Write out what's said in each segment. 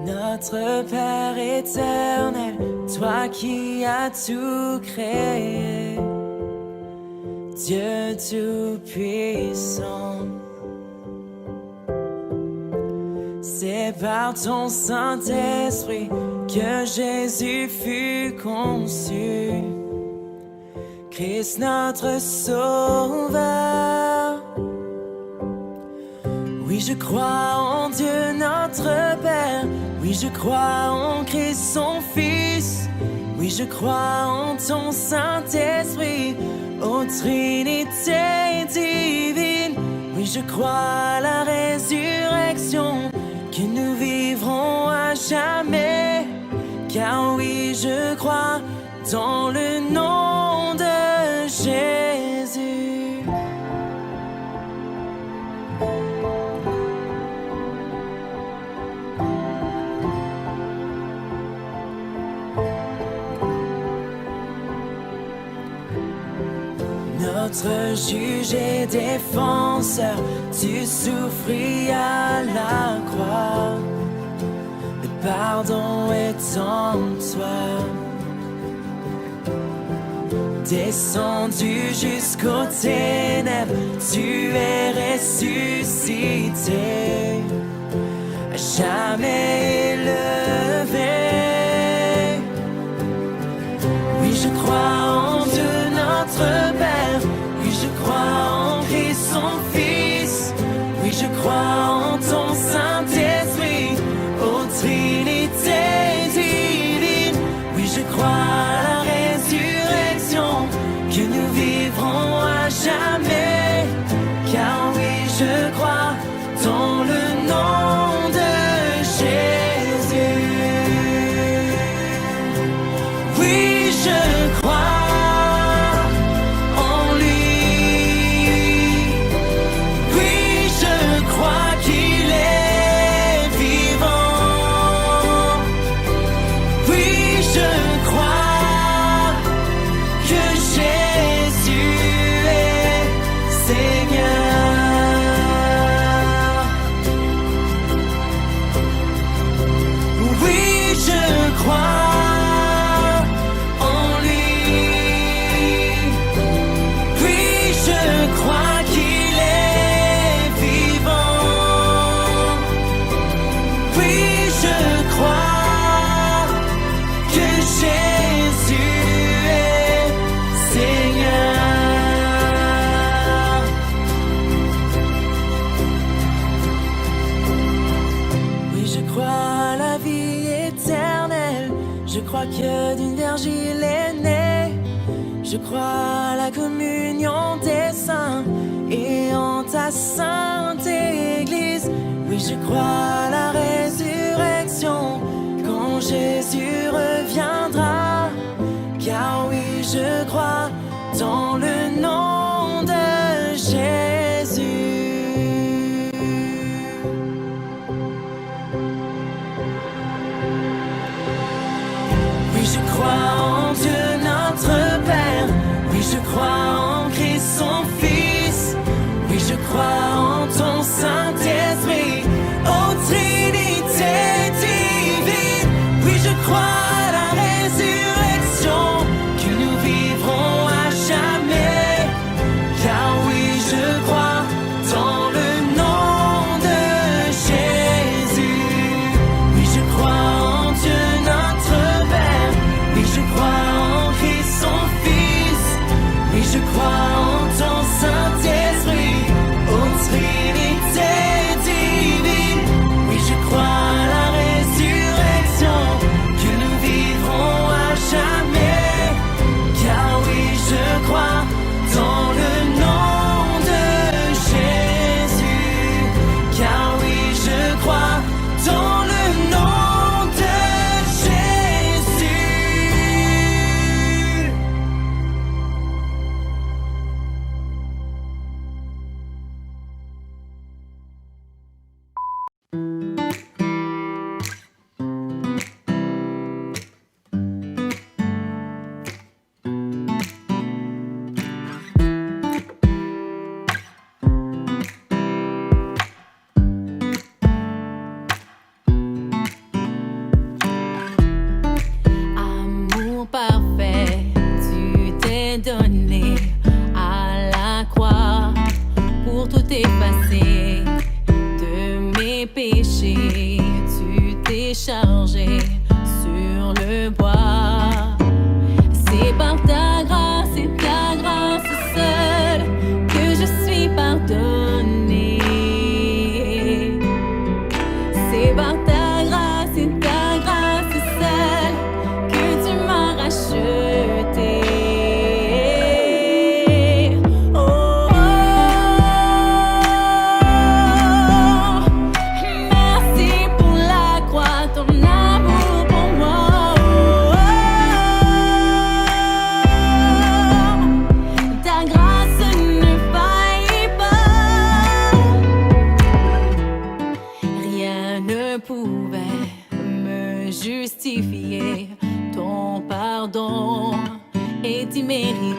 Notre Père éternel, toi qui as tout créé, Dieu tout-puissant, c'est par ton Saint-Esprit que Jésus fut conçu, Christ notre Sauveur. Oui, je crois en Dieu notre Père, oui, je crois en Christ son Fils, oui, je crois en ton Saint-Esprit, ô Trinité divine. Oui, je crois à la résurrection, que nous vivrons à jamais. Car oui, je crois dans le nom de Jésus. Notre juge et défenseur, tu souffris à la croix. Le pardon est en toi. Descendu jusqu'aux ténèbres, tu es ressuscité, à jamais élevé. Oui, je crois en Dieu notre Père, oui, je crois en Christ son Fils, oui, je crois en ton Saint-Esprit, ô Trinité divine. Oui, je crois à la résurrection, que nous vivrons à jamais. Car oui, je crois dans le nom de Jésus. Oui, je crois en lui. Oui, je crois qu'il est vivant. Oui, je crois que Jésus est Seigneur. Oui, je crois en lui. Oui, je crois qu'il est vivant. Oui, je crois que Jésus est Seigneur. Oui, je crois à la vie éternelle. Je crois que d'une vierge il est né. Je crois à la communion des saints et en ta sainte Église. Oui, je crois à la résurrection quand Jésus reviendra. Car oui, je crois dans le nom de Jésus. Oui, je crois en Dieu notre Père, oui, je crois en Christ son Fils, oui, je crois en ton Saint-Esprit, ô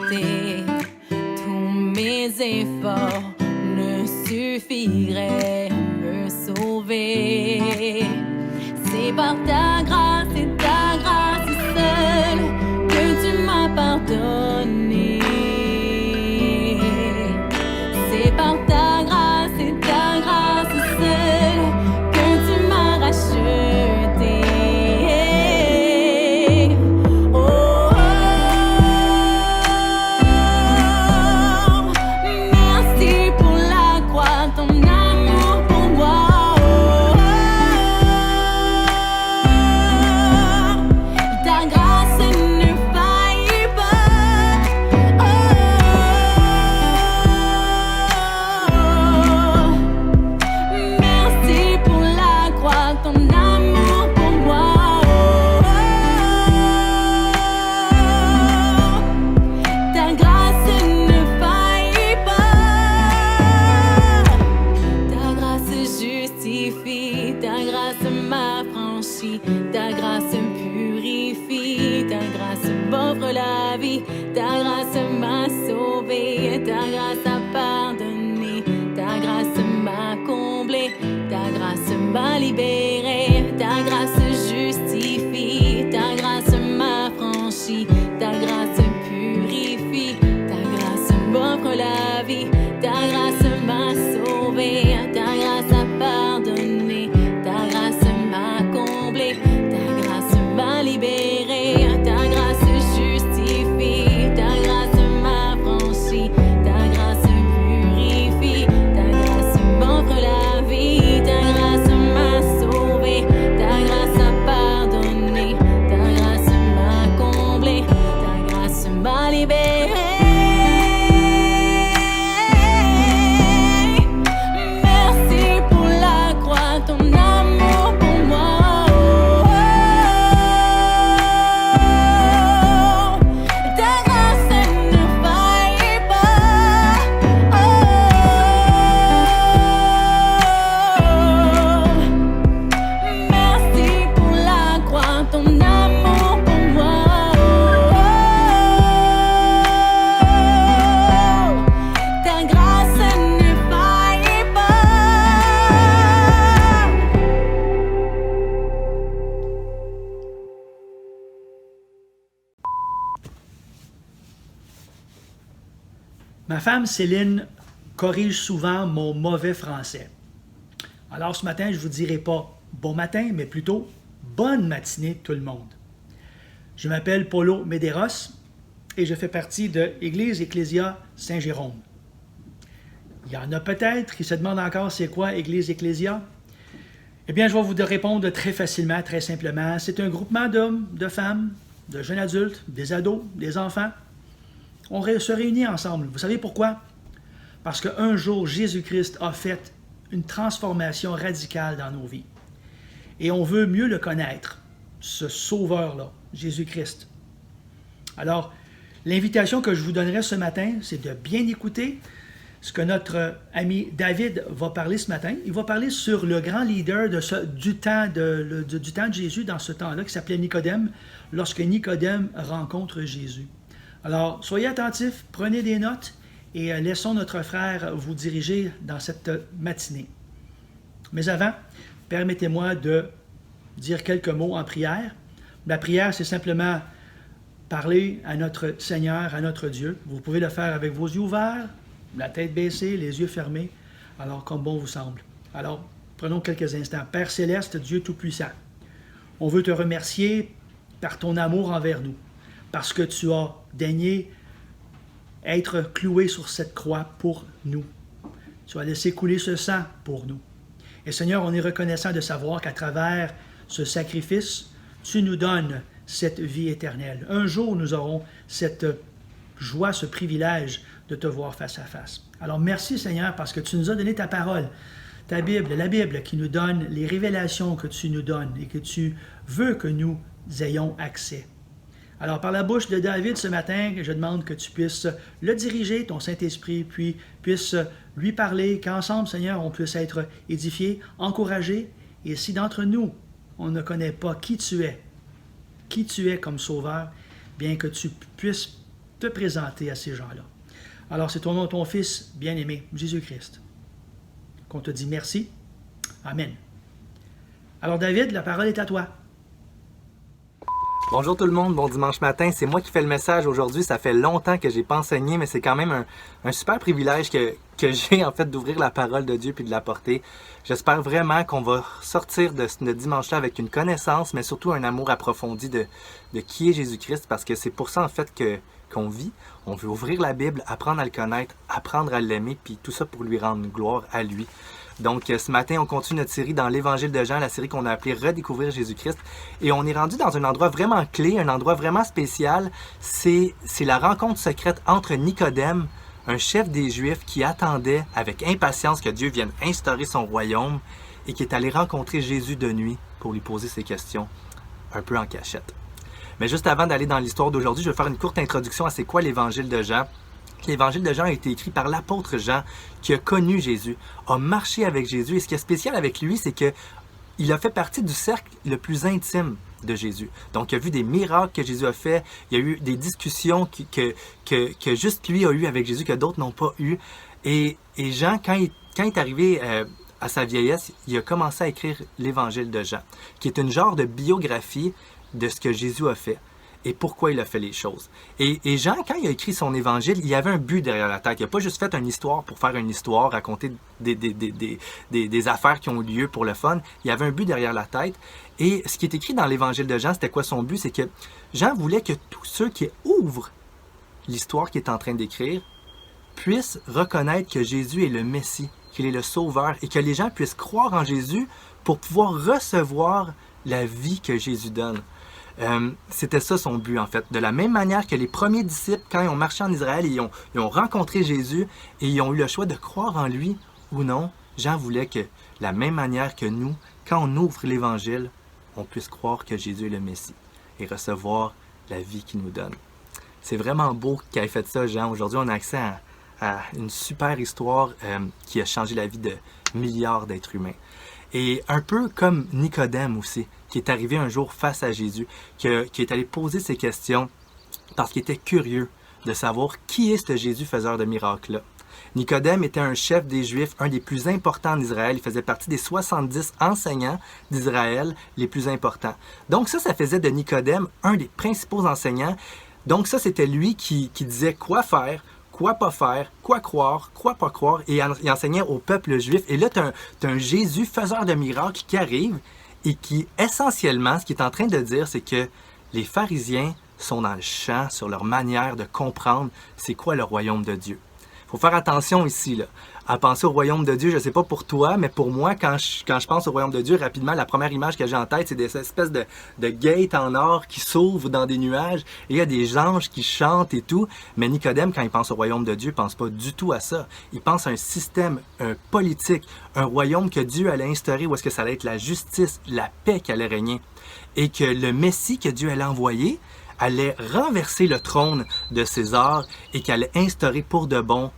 racheter. Tous mes efforts ne suffiraient à me sauver. C'est par ta grâce et ta grâce seule que tu m'as pardonné. C'est par ta grâce et ta grâce seule que tu m'as racheté. Oh, oh, merci pour la croix, ton amour pour moi. Ta grâce ne faillit pas. Merci pour la croix, ton amour pour moi. Ta grâce ne faillit pas. Ta grâce justifie, ta grâce m'affranchit, ta grâce purifie, ta grâce m'offre la vie, ta grâce m'a sauvé, ta grâce a pardonné, ta grâce m'a comblé, ta grâce m'a libéré, ta grâce justifie, ta grâce m'affranchit, ta grâce purifie, ta grâce m'offre la vie, ta grâce m'a sauvé, ta grâce a pardonné, ta grâce m'a comblé, ta grâce m'a libéré, ta grâce justifie, ta grâce m'affranchit, ta grâce purifie, ta grâce m'offre la vie, ta grâce m'a sauvé, ta grâce a pardonné, ta grâce m'a comblé, ta grâce m'a libéré. Merci pour la croix, ton amour pour moi. Ta grâce ne faillit pas. Merci pour la croix, ton amour pour moi. Ta grâce ne faillit pas. Ma femme Céline corrige souvent mon mauvais français. Alors ce matin, je ne vous dirai pas bon matin, mais plutôt bonne matinée tout le monde. Je m'appelle Paulo Medeiros et je fais partie de Église Ecclésia Saint-Jérôme. Il y en a peut-être qui se demandent encore c'est quoi Église Ecclésia? Eh bien, je vais vous répondre très facilement, très simplement. C'est un groupement d'hommes, de femmes, de jeunes adultes, des ados, des enfants. On se réunit ensemble. Vous savez pourquoi? Parce qu'un jour, Jésus-Christ a fait une transformation radicale dans nos vies. Et on veut mieux le connaître, ce sauveur-là, Jésus-Christ. Alors, l'invitation que je vous donnerai ce matin, c'est de bien écouter ce que notre ami David va parler ce matin. Il va parler sur le grand leader du temps de Jésus dans ce temps-là, qui s'appelait Nicodème, lorsque Nicodème rencontre Jésus. Alors, soyez attentifs, prenez des notes et laissons notre frère vous diriger dans cette matinée. Mais avant, permettez-moi de dire quelques mots en prière. La prière, c'est simplement parler à notre Seigneur, à notre Dieu. Vous pouvez le faire avec vos yeux ouverts, la tête baissée, les yeux fermés, alors comme bon vous semble. Alors, prenons quelques instants. Père Céleste, Dieu Tout-Puissant, on veut te remercier par ton amour envers nous, parce que tu as daigné être cloué sur cette croix pour nous. Tu as laissé couler ce sang pour nous. Et Seigneur, on est reconnaissant de savoir qu'à travers ce sacrifice, tu nous donnes cette vie éternelle. Un jour, nous aurons cette joie, ce privilège de te voir face à face. Alors merci Seigneur parce que tu nous as donné ta parole, ta Bible, la Bible qui nous donne les révélations que tu nous donnes et que tu veux que nous ayons accès. Alors, par la bouche de David ce matin, je demande que tu puisses le diriger, ton Saint-Esprit, puis puisses lui parler, qu'ensemble, Seigneur, on puisse être édifiés, encouragés. Et si d'entre nous, on ne connaît pas qui tu es comme Sauveur, bien que tu puisses te présenter à ces gens-là. Alors, c'est au nom de ton Fils bien-aimé, Jésus-Christ, qu'on te dit merci. Amen. Alors, David, la parole est à toi. Bonjour tout le monde, bon dimanche matin. C'est moi qui fais le message aujourd'hui. Ça fait longtemps que j'ai pas enseigné, mais c'est quand même un super privilège que j'ai en fait d'ouvrir la parole de Dieu puis de la porter. J'espère vraiment qu'on va sortir de ce dimanche-là avec une connaissance, mais surtout un amour approfondi de qui est Jésus-Christ, parce que c'est pour ça en fait qu'on vit. On veut ouvrir la Bible, apprendre à le connaître, apprendre à l'aimer, puis tout ça pour lui rendre gloire à lui. Donc, ce matin, on continue notre série dans l'Évangile de Jean, la série qu'on a appelée « Redécouvrir Jésus-Christ ». Et on est rendu dans un endroit vraiment clé, un endroit vraiment spécial. C'est la rencontre secrète entre Nicodème, un chef des Juifs qui attendait avec impatience que Dieu vienne instaurer son royaume et qui est allé rencontrer Jésus de nuit pour lui poser ses questions, un peu en cachette. Mais juste avant d'aller dans l'histoire d'aujourd'hui, je vais faire une courte introduction à c'est quoi l'Évangile de Jean. L'Évangile de Jean a été écrit par l'apôtre Jean, qui a connu Jésus, a marché avec Jésus. Et ce qui est spécial avec lui, c'est qu'il a fait partie du cercle le plus intime de Jésus. Donc, il a vu des miracles que Jésus a fait. Il y a eu des discussions que juste lui a eu avec Jésus, que d'autres n'ont pas eu. Et Jean, quand il est arrivé à sa vieillesse, il a commencé à écrire l'Évangile de Jean, qui est une genre de biographie de ce que Jésus a fait et pourquoi il a fait les choses. Et Jean, quand il a écrit son évangile, il y avait un but derrière la tête. Il n'a pas juste fait une histoire pour faire une histoire, raconter des affaires qui ont eu lieu pour le fun. Il y avait un but derrière la tête. Et ce qui est écrit dans l'évangile de Jean, c'était quoi son but? C'est que Jean voulait que tous ceux qui ouvrent l'histoire qu'il est en train d'écrire puissent reconnaître que Jésus est le Messie, qu'il est le Sauveur, et que les gens puissent croire en Jésus pour pouvoir recevoir la vie que Jésus donne. C'était ça son but en fait. De la même manière que les premiers disciples, quand ils ont marché en Israël, ils ont rencontré Jésus et ils ont eu le choix de croire en lui ou non, Jean voulait que, de la même manière que nous, quand on ouvre l'Évangile, on puisse croire que Jésus est le Messie et recevoir la vie qu'il nous donne. C'est vraiment beau qu'il ait fait ça, Jean. Aujourd'hui, on a accès à une super histoire qui a changé la vie de milliards d'êtres humains. Et un peu comme Nicodème aussi, qui est arrivé un jour face à Jésus, qui est allé poser ses questions parce qu'il était curieux de savoir qui est ce Jésus faiseur de miracles-là. Nicodème était un chef des Juifs, un des plus importants en Israël. Il faisait partie des 70 enseignants d'Israël les plus importants. Donc ça faisait de Nicodème un des principaux enseignants. Donc ça, c'était lui qui disait quoi faire, quoi pas faire, quoi croire, quoi pas croire, et il enseignait au peuple juif. Et là, tu as un Jésus faiseur de miracles qui arrive et qui, essentiellement, ce qu'il est en train de dire, c'est que les pharisiens sont dans le champ sur leur manière de comprendre c'est quoi le royaume de Dieu. Il faut faire attention ici, là, à penser au royaume de Dieu. Je ne sais pas pour toi, mais pour moi, quand je pense au royaume de Dieu, rapidement, la première image que j'ai en tête, c'est des espèces de gates en or qui s'ouvrent dans des nuages. Et il y a des anges qui chantent et tout. Mais Nicodème, quand il pense au royaume de Dieu, il ne pense pas du tout à ça. Il pense à un système, un politique, un royaume que Dieu allait instaurer, où est-ce que ça allait être la justice, la paix qui allait régner. Et que le Messie que Dieu allait envoyer allait renverser le trône de César et qui allait instaurer pour de bon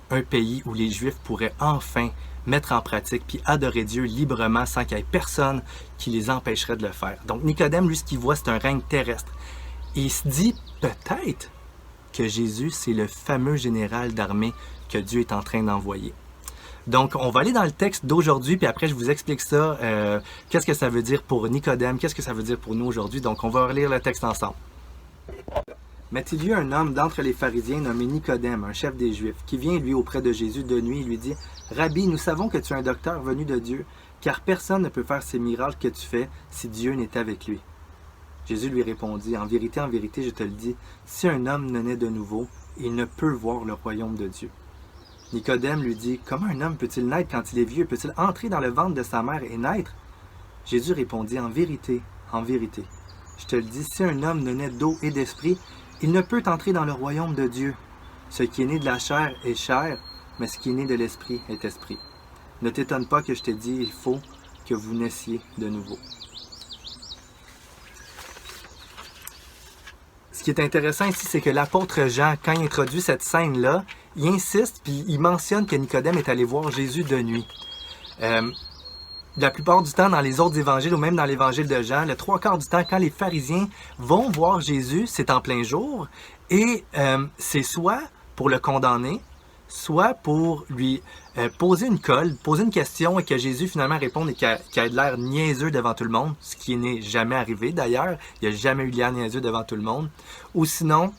un pays où les Juifs pourraient enfin mettre en pratique puis adorer Dieu librement sans qu'il y ait personne qui les empêcherait de le faire. Donc Nicodème, lui, ce qu'il voit, c'est un règne terrestre. Et il se dit peut-être que Jésus, c'est le fameux général d'armée que Dieu est en train d'envoyer. Donc, on va aller dans le texte d'aujourd'hui, puis après, je vous explique ça. Qu'est-ce que ça veut dire pour Nicodème? Qu'est-ce que ça veut dire pour nous aujourd'hui? Donc, on va relire le texte ensemble. Mais il y eut un homme d'entre les pharisiens nommé Nicodème, un chef des Juifs, qui vient lui auprès de Jésus de nuit et lui dit « Rabbi, nous savons que tu es un docteur venu de Dieu, car personne ne peut faire ces miracles que tu fais si Dieu n'est avec lui. » Jésus lui répondit « En vérité, je te le dis, si un homme ne naît de nouveau, il ne peut voir le royaume de Dieu. » Nicodème lui dit « Comment un homme peut-il naître quand il est vieux? Peut-il entrer dans le ventre de sa mère et naître? » Jésus répondit « En vérité, je te le dis, si un homme ne naît d'eau et d'esprit, il ne peut entrer dans le royaume de Dieu. Ce qui est né de la chair est chair, mais ce qui est né de l'esprit est esprit. Ne t'étonne pas que je te dis, il faut que vous naissiez de nouveau. » Ce qui est intéressant ici, c'est que l'apôtre Jean, quand il introduit cette scène-là, il insiste puis il mentionne que Nicodème est allé voir Jésus de nuit. la plupart du temps dans les autres évangiles ou même dans l'évangile de Jean, le 3/4 du temps, quand les pharisiens vont voir Jésus, c'est en plein jour, et c'est soit pour le condamner, soit pour lui poser une colle, poser une question et que Jésus finalement réponde et qu'il ait l'air niaiseux devant tout le monde, ce qui n'est jamais arrivé d'ailleurs, il n'y a jamais eu l'air niaiseux devant tout le monde, ou sinon,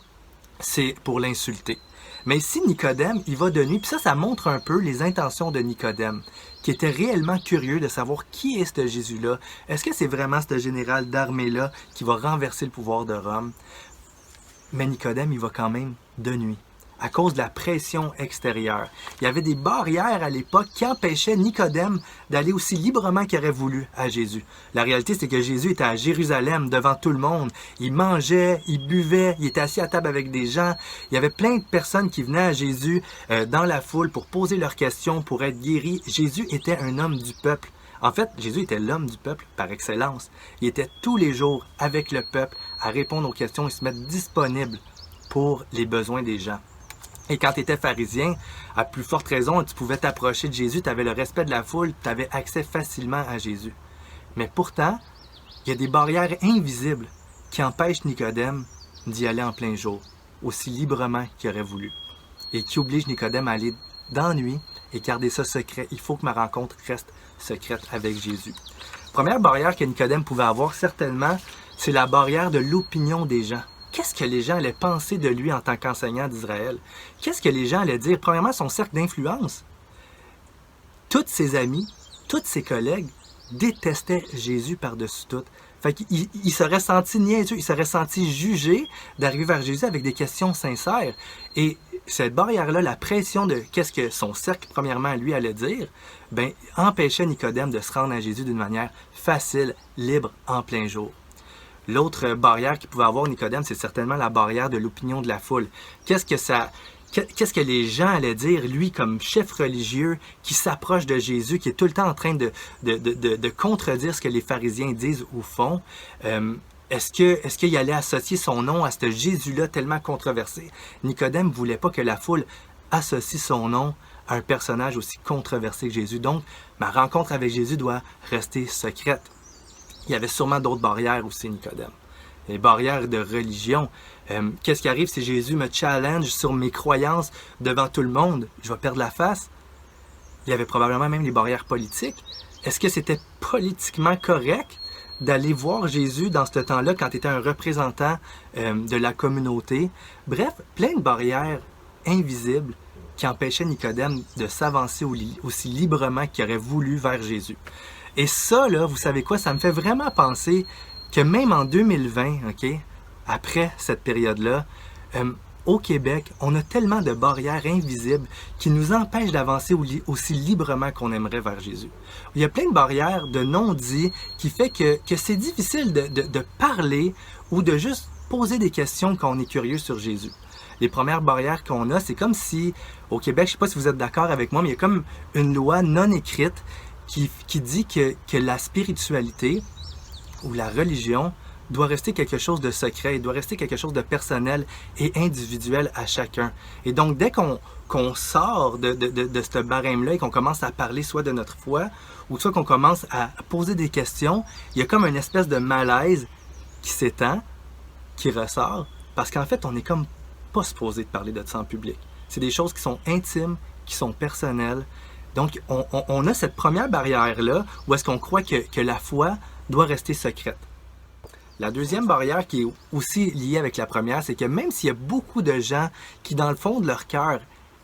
c'est pour l'insulter. Mais ici, Nicodème, il va de nuit, puis ça montre un peu les intentions de Nicodème, qui était réellement curieux de savoir qui est ce Jésus-là. Est-ce que c'est vraiment ce général d'armée-là qui va renverser le pouvoir de Rome? Mais Nicodème, il va quand même de nuit, à cause de la pression extérieure. Il y avait des barrières à l'époque qui empêchaient Nicodème d'aller aussi librement qu'il aurait voulu à Jésus. La réalité, c'est que Jésus était à Jérusalem devant tout le monde. Il mangeait, il buvait, il était assis à table avec des gens. Il y avait plein de personnes qui venaient à Jésus dans la foule pour poser leurs questions, pour être guéris. Jésus était un homme du peuple. En fait, Jésus était l'homme du peuple par excellence. Il était tous les jours avec le peuple à répondre aux questions et se mettre disponible pour les besoins des gens. Et quand tu étais pharisien, à plus forte raison, tu pouvais t'approcher de Jésus, tu avais le respect de la foule, tu avais accès facilement à Jésus. Mais pourtant, il y a des barrières invisibles qui empêchent Nicodème d'y aller en plein jour, aussi librement qu'il aurait voulu, et qui obligent Nicodème à aller dans la nuit et garder ça secret. Il faut que ma rencontre reste secrète avec Jésus. Première barrière que Nicodème pouvait avoir, certainement, c'est la barrière de l'opinion des gens. Qu'est-ce que les gens allaient penser de lui en tant qu'enseignant d'Israël? Qu'est-ce que les gens allaient dire? Premièrement, son cercle d'influence. Tous ses amis, tous ses collègues détestaient Jésus par-dessus tout. Fait qu'il serait senti niaiseux, il serait senti jugé d'arriver vers Jésus avec des questions sincères. Et cette barrière-là, la pression de qu'est-ce que son cercle, premièrement, lui allait dire, ben, empêchait Nicodème de se rendre à Jésus d'une manière facile, libre, en plein jour. L'autre barrière qu'il pouvait avoir Nicodème, c'est certainement la barrière de l'opinion de la foule. Qu'est-ce que les gens allaient dire, lui, comme chef religieux, qui s'approche de Jésus, qui est tout le temps en train de contredire ce que les pharisiens disent ou font? Est-ce qu'il allait associer son nom à ce Jésus-là tellement controversé? Nicodème ne voulait pas que la foule associe son nom à un personnage aussi controversé que Jésus. Donc, ma rencontre avec Jésus doit rester secrète. Il y avait sûrement d'autres barrières aussi, Nicodème. Les barrières de religion. Qu'est-ce qui arrive si Jésus me challenge sur mes croyances devant tout le monde? Je vais perdre la face. Il y avait probablement même les barrières politiques. Est-ce que c'était politiquement correct d'aller voir Jésus dans ce temps-là quand tu étais un représentant de la communauté? Bref, plein de barrières invisibles qui empêchaient Nicodème de s'avancer aussi librement qu'il aurait voulu vers Jésus. Et ça, là, vous savez quoi, ça me fait vraiment penser que même en 2020, OK, après cette période-là, au Québec, on a tellement de barrières invisibles qui nous empêchent d'avancer aussi librement qu'on aimerait vers Jésus. Il y a plein de barrières de non-dits qui fait que c'est difficile de parler ou de juste poser des questions quand on est curieux sur Jésus. Les premières barrières qu'on a, c'est comme si, au Québec, je ne sais pas si vous êtes d'accord avec moi, mais il y a comme une loi non écrite qui dit que la spiritualité ou la religion doit rester quelque chose de secret, doit rester quelque chose de personnel et individuel à chacun. Et donc, dès qu'on sort de ce barème-là et qu'on commence à parler soit de notre foi ou soit qu'on commence à poser des questions, il y a comme une espèce de malaise qui s'étend, qui ressort, parce qu'en fait, on n'est comme pas supposé de parler de ça en public. C'est des choses qui sont intimes, qui sont personnelles. Donc, on a cette première barrière-là où est-ce qu'on croit que la foi doit rester secrète. La deuxième barrière qui est aussi liée avec la première, c'est que même s'il y a beaucoup de gens qui, dans le fond de leur cœur,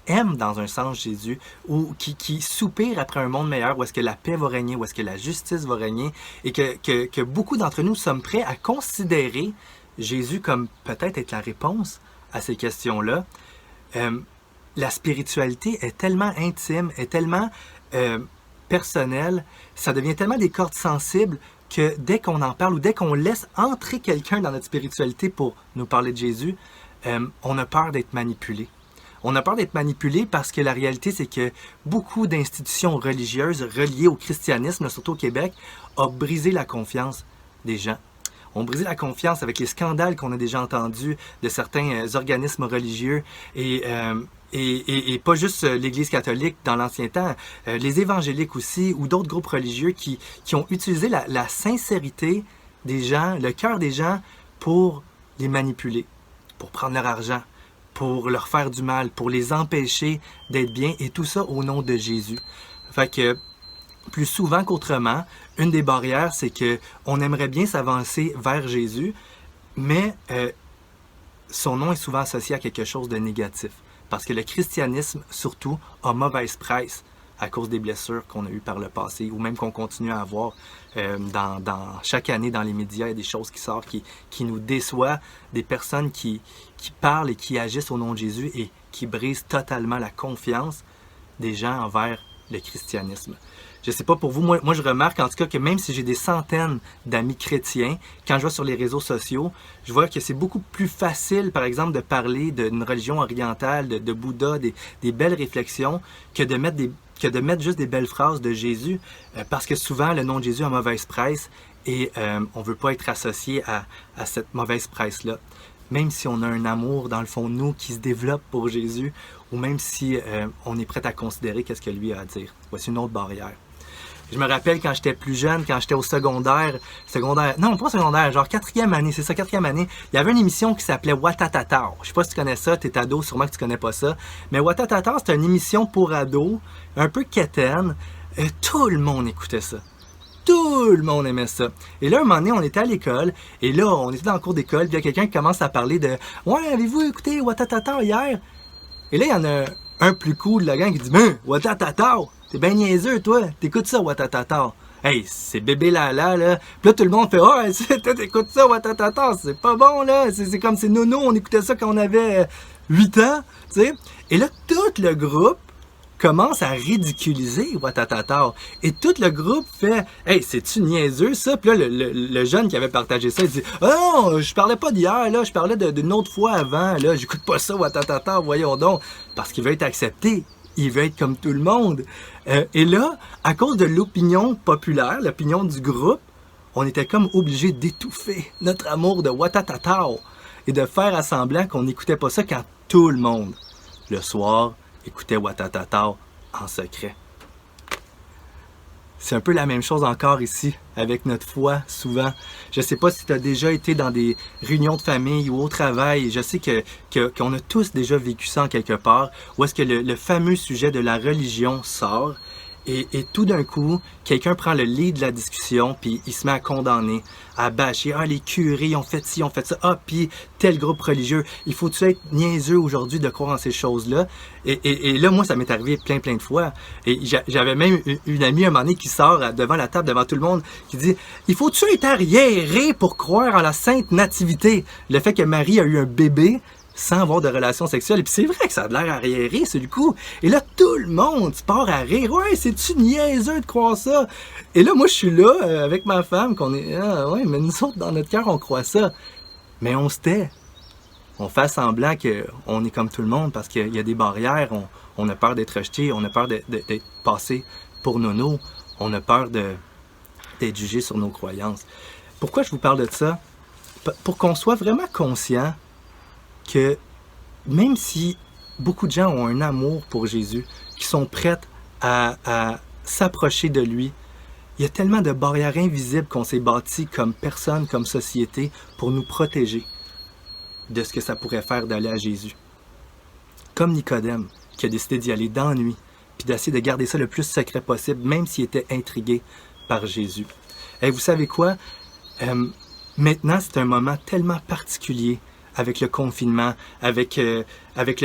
aiment dans un sens Jésus ou qui soupirent après un monde meilleur où est-ce que la paix va régner, où est-ce que la justice va régner et que beaucoup d'entre nous sommes prêts à considérer Jésus comme peut-être être la réponse à ces questions-là, la spiritualité est tellement intime, est tellement personnelle, ça devient tellement des cordes sensibles que dès qu'on en parle ou dès qu'on laisse entrer quelqu'un dans notre spiritualité pour nous parler de Jésus, on a peur d'être manipulé. On a peur d'être manipulé parce que la réalité, c'est que beaucoup d'institutions religieuses reliées au christianisme, surtout au Québec, ont brisé la confiance des gens. ont brisé la confiance avec les scandales qu'on a déjà entendus de certains organismes religieux et pas juste l'Église catholique dans l'ancien temps, les évangéliques aussi ou d'autres groupes religieux qui ont utilisé la sincérité des gens, le cœur des gens pour les manipuler, pour prendre leur argent, pour leur faire du mal, pour les empêcher d'être bien et tout ça au nom de Jésus. Fait que plus souvent qu'autrement, une des barrières, c'est que on aimerait bien s'avancer vers Jésus, mais son nom est souvent associé à quelque chose de négatif. Parce que le christianisme, surtout, a mauvaise presse à cause des blessures qu'on a eues par le passé, ou même qu'on continue à avoir chaque année dans les médias. Il y a des choses qui sortent qui nous déçoivent, des personnes qui parlent et qui agissent au nom de Jésus et qui brisent totalement la confiance des gens envers le christianisme. Je ne sais pas pour vous, moi je remarque en tout cas que même si j'ai des centaines d'amis chrétiens, quand je vais sur les réseaux sociaux, je vois que c'est beaucoup plus facile, par exemple, de parler d'une religion orientale, de Bouddha, des belles réflexions, que de mettre juste des belles phrases de Jésus, parce que souvent le nom de Jésus a mauvaise presse et on ne veut pas être associé à cette mauvaise presse-là. Même si on a un amour dans le fond de nous qui se développe pour Jésus, ou même si on est prêt à considérer qu'est-ce que lui a à dire. Voici une autre barrière. Je me rappelle quand j'étais plus jeune, quand j'étais au secondaire, non pas secondaire, genre 4e année, c'est ça, 4e année, il y avait une émission qui s'appelait Watatatao. Je sais pas si tu connais ça, t'es ado, sûrement que tu connais pas ça. Mais Watatatao, c'était une émission pour ados, un peu quétaine, tout le monde écoutait ça. Tout le monde aimait ça. Et là, un moment donné, on était à l'école, et là, on était dans le cours d'école, puis il y a quelqu'un qui commence à parler de « Ouais, avez-vous écouté Watatatao hier? » Et là, il y en a un plus cool de la gang qui dit « Mais, Watatatao! T'es bien niaiseux, toi! T'écoutes ça, Watatatao! » Hey, c'est bébé là. Puis là, tout le monde fait « Oh, t'écoutes ça, Watatatao! C'est pas bon, là! C'est comme c'est nono, on écoutait ça quand on avait 8 ans! » Tu sais? Et là, tout le groupe commence à ridiculiser Watatatao. Et tout le groupe fait « Hey, c'est-tu niaiseux, ça? » Puis là, le jeune qui avait partagé ça, il dit « Oh non, je parlais pas d'hier, là, je parlais d'une autre fois avant, là, j'écoute pas ça, Watatatao, voyons donc. » Parce qu'il veut être accepté. Il veut être comme tout le monde. Et là, à cause de l'opinion populaire, l'opinion du groupe, on était comme obligé d'étouffer notre amour de Watatatao et de faire à semblant qu'on n'écoutait pas ça quand tout le monde, le soir, écoutait Watatatao en secret. C'est un peu la même chose encore ici, avec notre foi, souvent. Je ne sais pas si tu as déjà été dans des réunions de famille ou au travail. Je sais qu'on a tous déjà vécu ça en quelque part, où est-ce que le fameux sujet de la religion sort. Et tout d'un coup, quelqu'un prend le lead de la discussion, puis il se met à condamner, à bâcher. Ah, les curés, ils ont fait ci, ils ont fait ça. Ah, puis tel groupe religieux. Il faut-tu être niaiseux aujourd'hui de croire en ces choses-là? Et là, moi, ça m'est arrivé plein de fois. Et j'avais même une amie, un moment donné, qui sort devant la table, devant tout le monde, qui dit « Il faut-tu être arriéré pour croire en la Sainte Nativité? » Le fait que Marie a eu un bébé sans avoir de relations sexuelles. Et puis c'est vrai que ça a l'air arriéré, sur le coup. Et là, tout le monde se part à rire. Ouais, c'est-tu niaiseux de croire ça? Et là, moi, je suis là, avec ma femme, qu'on est... Ah, ouais, mais nous autres, dans notre cœur, on croit ça. Mais on se tait. On fait semblant qu'on est comme tout le monde parce qu'il y a des barrières. On a peur d'être rejeté. On a peur d'être passé pour nono. On a peur d'être jugé sur nos croyances. Pourquoi je vous parle de ça? Pour qu'on soit vraiment conscient que même si beaucoup de gens ont un amour pour Jésus, qui sont prêts à s'approcher de lui, il y a tellement de barrières invisibles qu'on s'est bâties comme personne, comme société, pour nous protéger de ce que ça pourrait faire d'aller à Jésus. Comme Nicodème, qui a décidé d'y aller dans la nuit, puis d'essayer de garder ça le plus secret possible, même s'il était intrigué par Jésus. Et vous savez quoi? Maintenant, c'est un moment tellement particulier avec le confinement, avec le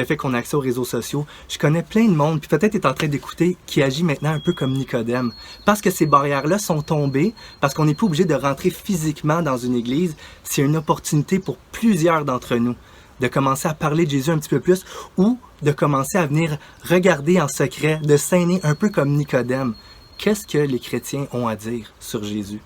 fait qu'on a accès aux réseaux sociaux. Je connais plein de monde, puis peut-être est en train d'écouter, qui agit maintenant un peu comme Nicodème. Parce que ces barrières-là sont tombées, parce qu'on n'est plus obligé de rentrer physiquement dans une église, c'est une opportunité pour plusieurs d'entre nous de commencer à parler de Jésus un petit peu plus, ou de commencer à venir regarder en secret, de s'aîner un peu comme Nicodème. Qu'est-ce que les chrétiens ont à dire sur Jésus?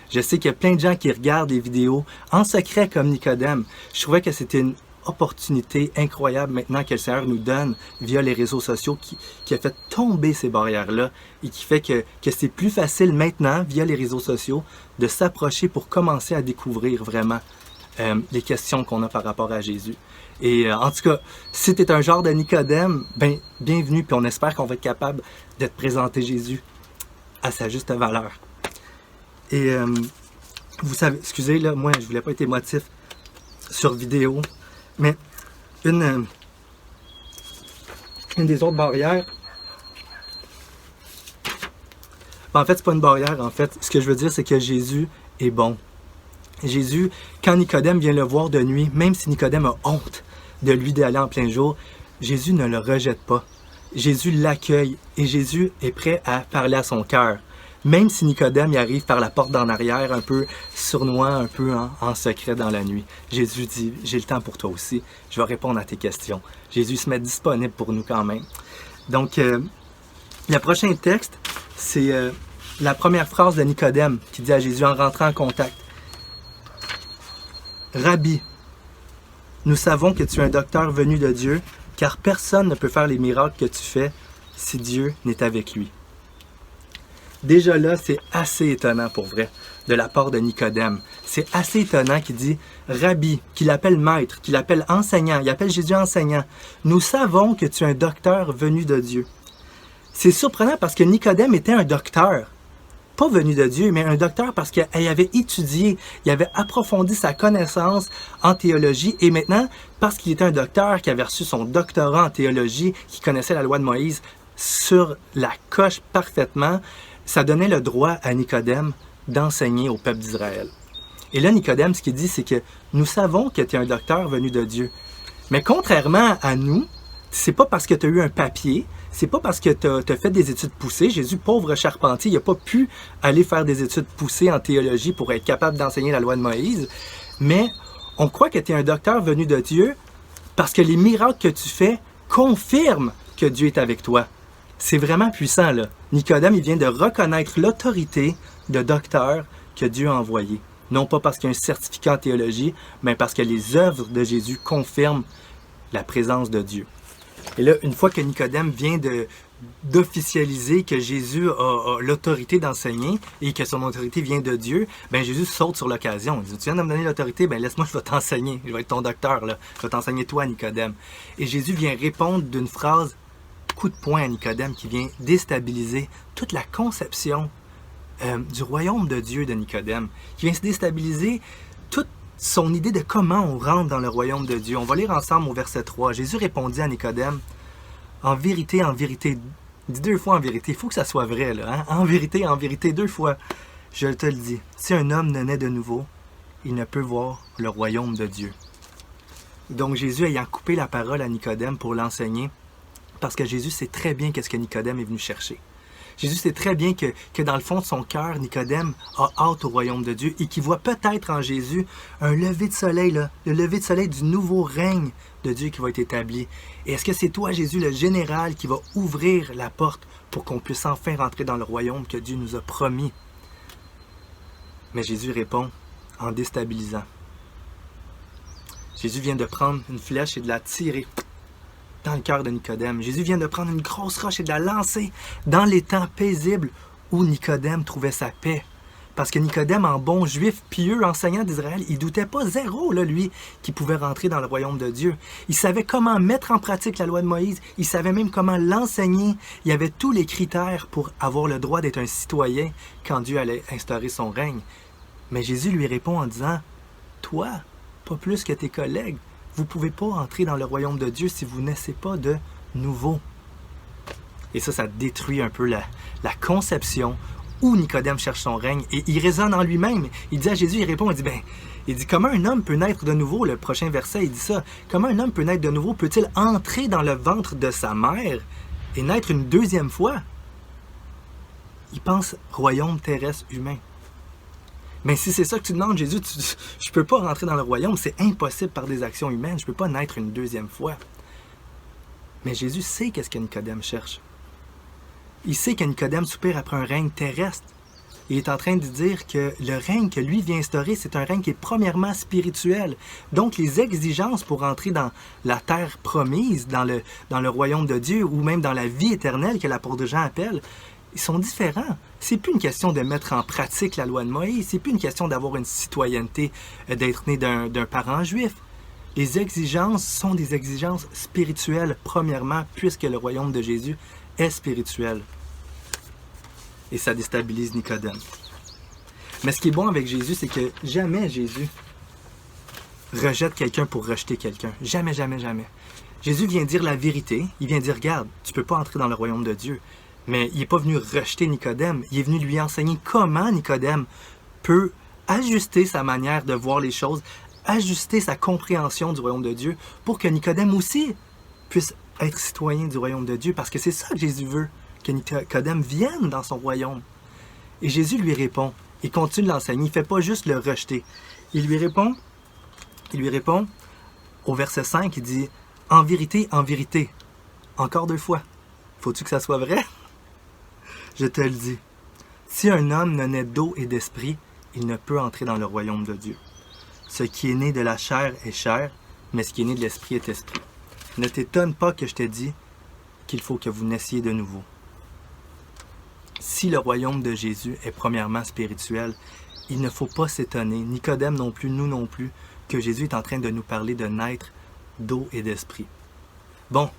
Je sais qu'il y a plein de gens qui regardent les vidéos en secret comme Nicodème. Je trouvais que c'était une opportunité incroyable maintenant que le Seigneur nous donne via les réseaux sociaux qui a fait tomber ces barrières-là et qui fait que c'est plus facile maintenant, via les réseaux sociaux, de s'approcher pour commencer à découvrir vraiment les questions qu'on a par rapport à Jésus. Et en tout cas, si tu es un genre de Nicodème, ben, bienvenue, puis on espère qu'on va être capable de te présenter Jésus à sa juste valeur. Et vous savez, excusez, là, moi, je voulais pas être émotif sur vidéo, mais une des autres barrières, ben, en fait, c'est pas une barrière, en fait. Ce que je veux dire, c'est que Jésus est bon. Jésus, quand Nicodème vient le voir de nuit, même si Nicodème a honte de lui d'aller en plein jour, Jésus ne le rejette pas. Jésus l'accueille et Jésus est prêt à parler à son cœur. Même si Nicodème y arrive par la porte d'en arrière, un peu sournois, un peu en secret dans la nuit. Jésus dit, j'ai le temps pour toi aussi, je vais répondre à tes questions. Jésus se met disponible pour nous quand même. Donc, le prochain texte, c'est la première phrase de Nicodème qui dit à Jésus en rentrant en contact. Rabbi, nous savons que tu es un docteur venu de Dieu, car personne ne peut faire les miracles que tu fais si Dieu n'est avec lui. Déjà là, c'est assez étonnant pour vrai, de la part de Nicodème. C'est assez étonnant qu'il dit Rabbi, qu'il appelle maître, qu'il appelle enseignant, il appelle Jésus enseignant. Nous savons que tu es un docteur venu de Dieu. C'est surprenant parce que Nicodème était un docteur. Pas venu de Dieu, mais un docteur parce qu'il avait étudié, il avait approfondi sa connaissance en théologie et maintenant, parce qu'il était un docteur qui avait reçu son doctorat en théologie, qui connaissait la loi de Moïse sur la coche parfaitement, ça donnait le droit à Nicodème d'enseigner au peuple d'Israël. Et là, Nicodème, ce qu'il dit, c'est que nous savons que tu es un docteur venu de Dieu. Mais contrairement à nous, c'est pas parce que tu as eu un papier, c'est pas parce que tu as fait des études poussées. Jésus, pauvre charpentier, il n'a pas pu aller faire des études poussées en théologie pour être capable d'enseigner la loi de Moïse. Mais on croit que tu es un docteur venu de Dieu parce que les miracles que tu fais confirment que Dieu est avec toi. C'est vraiment puissant, là. Nicodème, il vient de reconnaître l'autorité de docteur que Dieu a envoyé. Non pas parce qu'il y a un certificat en théologie, mais parce que les œuvres de Jésus confirment la présence de Dieu. Et là, une fois que Nicodème vient d'officialiser que Jésus a l'autorité d'enseigner et que son autorité vient de Dieu, ben Jésus saute sur l'occasion. Il dit, tu viens de me donner l'autorité, ben laisse-moi, je vais t'enseigner. Je vais être ton docteur, là. Je vais t'enseigner toi, Nicodème. Et Jésus vient répondre d'une phrase coup de poing à Nicodème qui vient déstabiliser toute la conception du royaume de Dieu de Nicodème, qui vient se déstabiliser toute son idée de comment on rentre dans le royaume de Dieu. On va lire ensemble au verset 3. Jésus répondit à Nicodème, en vérité, dis 2 fois en vérité, il faut que ça soit vrai, là, hein? En vérité, 2 fois, je te le dis, si un homme ne naît de nouveau, il ne peut voir le royaume de Dieu. Donc Jésus ayant coupé la parole à Nicodème pour l'enseigner, parce que Jésus sait très bien qu'est-ce que Nicodème est venu chercher. Jésus sait très bien que dans le fond de son cœur, Nicodème a hâte au royaume de Dieu et qu'il voit peut-être en Jésus un lever de soleil, là, le lever de soleil du nouveau règne de Dieu qui va être établi. Et est-ce que c'est toi, Jésus, le général, qui va ouvrir la porte pour qu'on puisse enfin rentrer dans le royaume que Dieu nous a promis? Mais Jésus répond en déstabilisant. Jésus vient de prendre une flèche et de la tirer dans le cœur de Nicodème. Jésus vient de prendre une grosse roche et de la lancer dans l'étang paisible où Nicodème trouvait sa paix. Parce que Nicodème, en bon juif pieux, enseignant d'Israël, il doutait pas zéro, là, lui, qu'il pouvait rentrer dans le royaume de Dieu. Il savait comment mettre en pratique la loi de Moïse. Il savait même comment l'enseigner. Il avait tous les critères pour avoir le droit d'être un citoyen quand Dieu allait instaurer son règne. Mais Jésus lui répond en disant, « Toi, pas plus que tes collègues, vous ne pouvez pas entrer dans le royaume de Dieu si vous ne naissez pas de nouveau. » Et ça détruit un peu la conception où Nicodème cherche son règne. Et il raisonne en lui-même. Il dit à Jésus, il répond, il dit, comment un homme peut naître de nouveau? Le prochain verset, il dit ça. Comment un homme peut naître de nouveau? Peut-il entrer dans le ventre de sa mère et naître une deuxième fois? Il pense royaume terrestre humain. Mais si c'est ça que tu demandes, Jésus, je ne peux pas rentrer dans le royaume, c'est impossible par des actions humaines, je ne peux pas naître une deuxième fois. Mais Jésus sait qu'est-ce que Nicodème cherche. Il sait que Nicodème soupire après un règne terrestre. Il est en train de dire que le règne que lui vient instaurer, c'est un règne qui est premièrement spirituel. Donc les exigences pour entrer dans la terre promise, dans le royaume de Dieu, ou même dans la vie éternelle que l'apôtre Jean appelle, ils sont différents. C'est plus une question de mettre en pratique la loi de Moïse, c'est plus une question d'avoir une citoyenneté, d'être né d'un parent juif. Les exigences sont des exigences spirituelles, premièrement, puisque le royaume de Jésus est spirituel. Et ça déstabilise Nicodème. Mais ce qui est bon avec Jésus, c'est que jamais Jésus rejette quelqu'un pour rejeter quelqu'un. Jamais, jamais, jamais. Jésus vient dire la vérité. Il vient dire, regarde, tu ne peux pas entrer dans le royaume de Dieu. Mais il n'est pas venu rejeter Nicodème. Il est venu lui enseigner comment Nicodème peut ajuster sa manière de voir les choses, ajuster sa compréhension du royaume de Dieu pour que Nicodème aussi puisse être citoyen du royaume de Dieu. Parce que c'est ça que Jésus veut, que Nicodème vienne dans son royaume. Et Jésus lui répond. Il continue de l'enseigner. Il ne fait pas juste le rejeter. Il lui répond au verset 5, il dit « En vérité, encore 2 fois. Faut-tu que ça soit vrai? Je te le dis. Si un homme ne naît d'eau et d'esprit, il ne peut entrer dans le royaume de Dieu. Ce qui est né de la chair est chair, mais ce qui est né de l'esprit est esprit. Ne t'étonne pas que je t'ai dit qu'il faut que vous naissiez de nouveau. » Si le royaume de Jésus est premièrement spirituel, il ne faut pas s'étonner, Nicodème non plus, nous non plus, que Jésus est en train de nous parler de naître d'eau et d'esprit. Bon,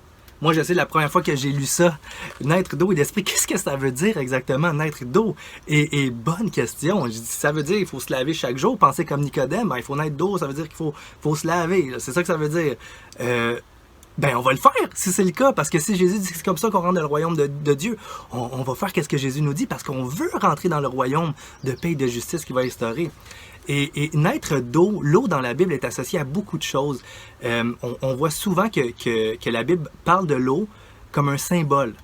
moi je sais, la première fois que j'ai lu ça, naître d'eau et d'esprit, qu'est-ce que ça veut dire exactement, naître d'eau? Et bonne question, je dis, ça veut dire qu'il faut se laver chaque jour, penser comme Nicodème, il faut naître d'eau, ça veut dire qu'il faut se laver, c'est ça que ça veut dire. Ben, on va le faire, si c'est le cas, parce que si Jésus dit que c'est comme ça qu'on rentre dans le royaume de Dieu, on va faire qu'est-ce que Jésus nous dit, parce qu'on veut rentrer dans le royaume de paix et de justice qu'il va instaurer. Et naître d'eau, l'eau dans la Bible est associée à beaucoup de choses. On voit souvent que la Bible parle de l'eau comme un symbole.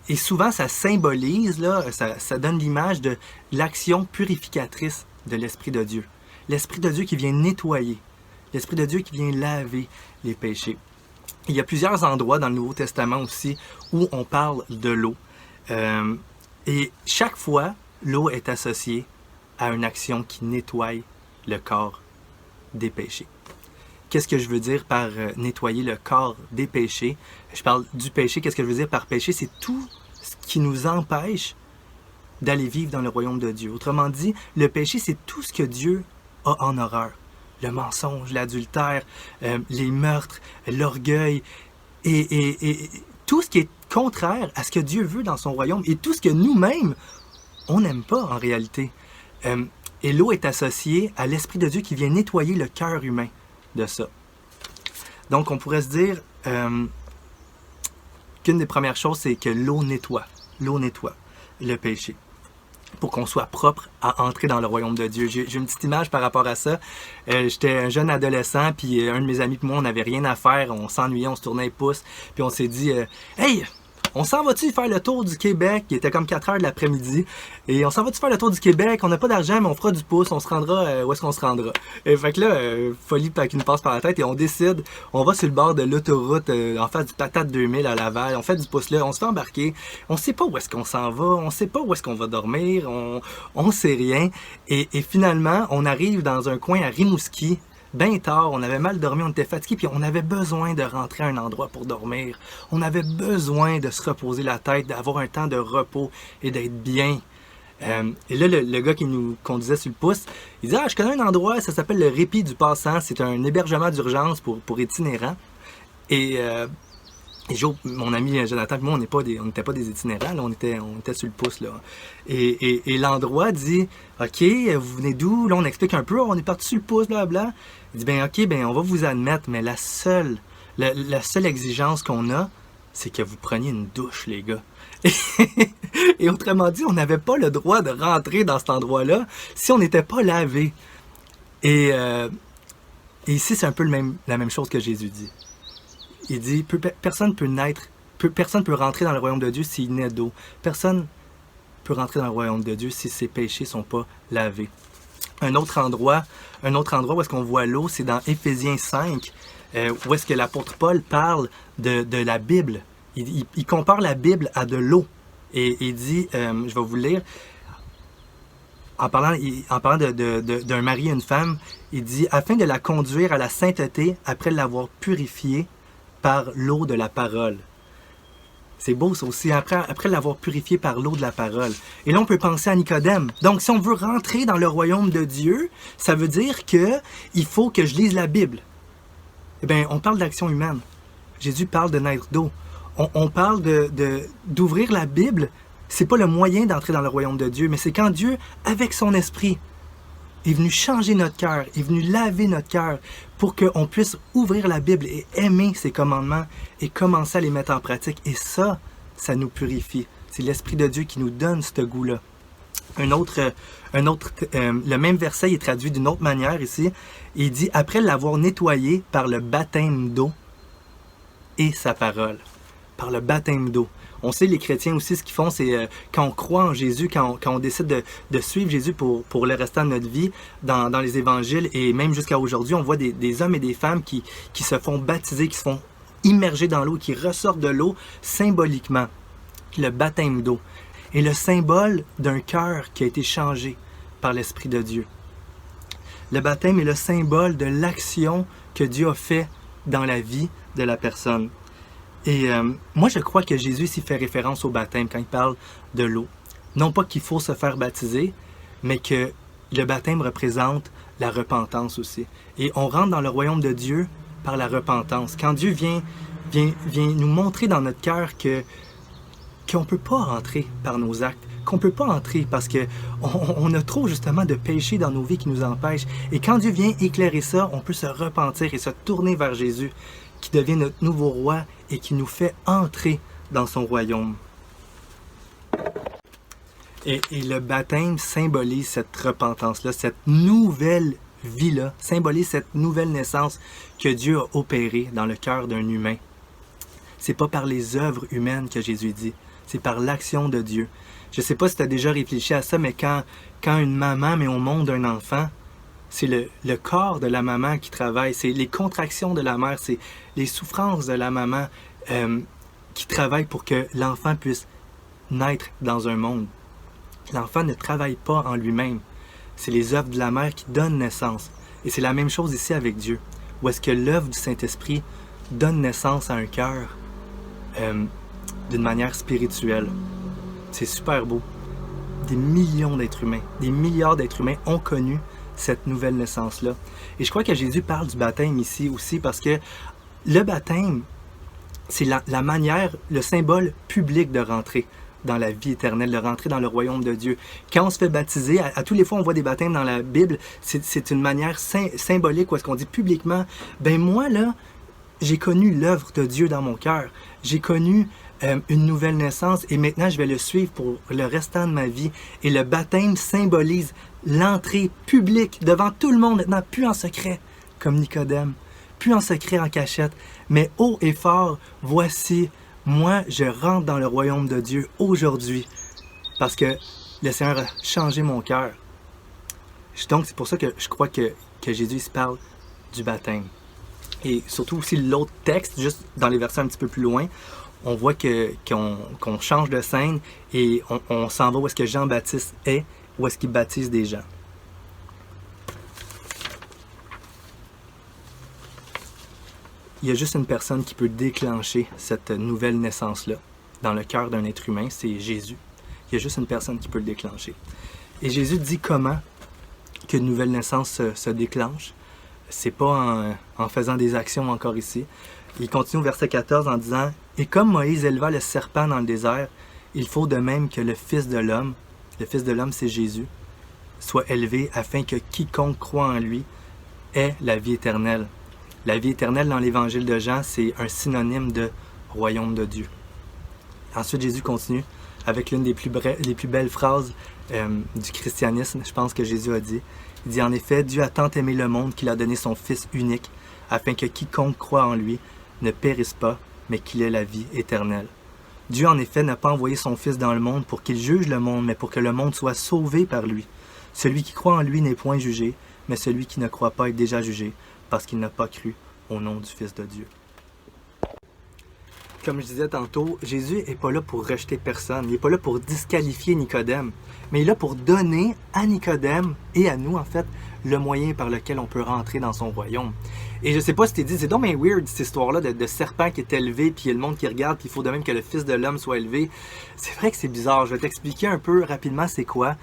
Et souvent, ça symbolise, là, ça donne l'image de l'action purificatrice de l'Esprit de Dieu. L'Esprit de Dieu qui vient nettoyer. L'Esprit de Dieu qui vient laver les péchés. Il y a plusieurs endroits dans le Nouveau Testament aussi où on parle de l'eau. Et chaque fois, l'eau est associée à une action qui nettoie le corps des péchés. Qu'est-ce que je veux dire par nettoyer le corps des péchés? Je parle du péché. Qu'est-ce que je veux dire par péché? C'est tout ce qui nous empêche d'aller vivre dans le royaume de Dieu. Autrement dit, le péché, c'est tout ce que Dieu a en horreur. Le mensonge, l'adultère, les meurtres, l'orgueil, et tout ce qui est contraire à ce que Dieu veut dans son royaume, et tout ce que nous-mêmes, on n'aime pas en réalité. Et l'eau est associée à l'Esprit de Dieu qui vient nettoyer le cœur humain de ça. Donc on pourrait se dire qu'une des premières choses, c'est que l'eau nettoie le péché, pour qu'on soit propre à entrer dans le royaume de Dieu. J'ai une petite image par rapport à ça. J'étais un jeune adolescent, puis un de mes amis et moi, on n'avait rien à faire, on s'ennuyait, on se tournait les pouces, puis on s'est dit « Hey, on s'en va-tu faire le tour du Québec? » Il était comme 4 heures de l'après-midi. Et on s'en va-tu faire le tour du Québec? On n'a pas d'argent, mais on fera du pouce, on se rendra où est-ce qu'on se rendra. Et fait que là, folie qui nous passe par la tête, et on décide, on va sur le bord de l'autoroute, en face du Patate 2000 à Laval, on fait du pouce là, on se fait embarquer, on sait pas où est-ce qu'on s'en va, on sait pas où est-ce qu'on va dormir, on sait rien. Et finalement, on arrive dans un coin à Rimouski, bien tard, on avait mal dormi, on était fatigué, puis on avait besoin de rentrer à un endroit pour dormir. On avait besoin de se reposer la tête, d'avoir un temps de repos et d'être bien. Et là, le gars qui nous conduisait sur le pouce, il dit « Ah, je connais un endroit, ça s'appelle le Répit du Passant, c'est un hébergement d'urgence pour itinérants. » Et mon ami Jonathan et moi, on n'était pas des itinérants, là, on était sur le pouce. Là. Et l'endroit dit « OK, vous venez d'où? » Là, on explique un peu, on est parti sur le pouce, blablabla. Il dit « Ben OK, on va vous admettre, mais la seule exigence qu'on a, c'est que vous preniez une douche, les gars. » Et autrement dit, on n'avait pas le droit de rentrer dans cet endroit-là si on n'était pas lavé. Et ici, c'est un peu la même chose que Jésus dit. Il dit, personne peut rentrer dans le royaume de Dieu s'il naît d'eau. Personne peut rentrer dans le royaume de Dieu si ses péchés ne sont pas lavés. Un autre endroit où est-ce qu'on voit l'eau, c'est dans Éphésiens 5, où est-ce que l'apôtre Paul parle de la Bible. Il compare la Bible à de l'eau. Et il dit, je vais vous lire, en parlant d'un mari et une femme, il dit « afin de la conduire à la sainteté après l'avoir purifiée par l'eau de la parole ». C'est beau ça aussi, après l'avoir purifié par l'eau de la parole. Et là, on peut penser à Nicodème. Donc, si on veut rentrer dans le royaume de Dieu, ça veut dire qu'il faut que je lise la Bible. Eh bien, on parle d'action humaine. Jésus parle de naître d'eau. On parle d'ouvrir la Bible. C'est pas le moyen d'entrer dans le royaume de Dieu, mais c'est quand Dieu, avec son esprit, est venu changer notre cœur, est venu laver notre cœur pour qu'on puisse ouvrir la Bible et aimer ses commandements et commencer à les mettre en pratique. Et ça nous purifie. C'est l'Esprit de Dieu qui nous donne ce goût-là. Le même verset est traduit d'une autre manière ici. Il dit « après l'avoir nettoyé par le baptême d'eau et sa parole ». Par le baptême d'eau. On sait, les chrétiens aussi, ce qu'ils font, c'est quand on croit en Jésus, quand on décide de suivre Jésus pour le restant de notre vie, dans les évangiles, et même jusqu'à aujourd'hui, on voit des hommes et des femmes qui se font baptiser, qui se font immerger dans l'eau, qui ressortent de l'eau symboliquement. Le baptême d'eau est le symbole d'un cœur qui a été changé par l'Esprit de Dieu. Le baptême est le symbole de l'action que Dieu a fait dans la vie de la personne. Et moi, je crois que Jésus ici fait référence au baptême quand il parle de l'eau. Non pas qu'il faut se faire baptiser, mais que le baptême représente la repentance aussi. Et on rentre dans le royaume de Dieu par la repentance. Quand Dieu vient nous montrer dans notre cœur qu'on ne peut pas rentrer par nos actes, qu'on ne peut pas entrer parce qu'on a trop justement de péchés dans nos vies qui nous empêchent. Et quand Dieu vient éclairer ça, on peut se repentir et se tourner vers Jésus, qui devient notre nouveau roi et qui nous fait entrer dans son royaume. Et le baptême symbolise cette repentance-là, cette nouvelle vie-là, symbolise cette nouvelle naissance que Dieu a opérée dans le cœur d'un humain. C'est pas par les œuvres humaines que Jésus dit, c'est par l'action de Dieu. Je sais pas si tu as déjà réfléchi à ça, mais quand une maman met au monde un enfant, c'est le corps de la maman qui travaille, c'est les contractions de la mère, c'est les souffrances de la maman qui travaillent pour que l'enfant puisse naître dans un monde. L'enfant ne travaille pas en lui-même. C'est les œuvres de la mère qui donnent naissance. Et c'est la même chose ici avec Dieu, où est-ce que l'œuvre du Saint-Esprit donne naissance à un cœur d'une manière spirituelle. C'est super beau. Des millions d'êtres humains, des milliards d'êtres humains ont connu cette nouvelle naissance-là. Et je crois que Jésus parle du baptême ici aussi parce que le baptême, c'est la manière, le symbole public de rentrer dans la vie éternelle, de rentrer dans le royaume de Dieu. Quand on se fait baptiser, à tous les fois on voit des baptêmes dans la Bible, c'est une manière symbolique où est-ce qu'on dit publiquement, ben moi là, j'ai connu l'œuvre de Dieu dans mon cœur. J'ai connu une nouvelle naissance et maintenant je vais le suivre pour le restant de ma vie. Et le baptême symbolise l'entrée publique devant tout le monde, maintenant plus en secret, comme Nicodème, plus en secret, en cachette, mais haut et fort, voici, moi je rentre dans le royaume de Dieu aujourd'hui, parce que le Seigneur a changé mon cœur. Donc c'est pour ça que je crois que Jésus se parle du baptême. Et surtout aussi l'autre texte, juste dans les versets un petit peu plus loin, on voit qu'on change de scène et on s'en va où est-ce que Jean-Baptiste est, où est-ce qu'il baptise des gens. Il y a juste une personne qui peut déclencher cette nouvelle naissance-là dans le cœur d'un être humain, c'est Jésus. Il y a juste une personne qui peut le déclencher. Et Jésus dit comment qu'une nouvelle naissance se déclenche. C'est pas en faisant des actions encore ici. Il continue au verset 14 en disant « Et comme Moïse éleva le serpent dans le désert, il faut de même que le Fils de l'homme c'est Jésus, soit élevé afin que quiconque croit en lui ait la vie éternelle. » La vie éternelle dans l'évangile de Jean, c'est un synonyme de royaume de Dieu. Ensuite, Jésus continue avec l'une des plus belles phrases du christianisme, je pense que Jésus a dit. Il dit en effet, Dieu a tant aimé le monde qu'il a donné son Fils unique, afin que quiconque croit en lui ne périsse pas, mais qu'il ait la vie éternelle. Dieu en effet n'a pas envoyé son Fils dans le monde pour qu'il juge le monde, mais pour que le monde soit sauvé par lui. Celui qui croit en lui n'est point jugé, mais celui qui ne croit pas est déjà jugé, parce qu'il n'a pas cru au nom du Fils de Dieu. comme je disais tantôt, Jésus n'est pas là pour rejeter personne. Il n'est pas là pour disqualifier Nicodème. Mais il est là pour donner à Nicodème et à nous, en fait, le moyen par lequel on peut rentrer dans son royaume. Et je sais pas si t'es dit, c'est donc bien weird cette histoire-là de serpent qui est élevé, puis il y a le monde qui regarde, puis il faut de même que le Fils de l'homme soit élevé. C'est vrai que c'est bizarre. Je vais t'expliquer un peu rapidement c'est quoi.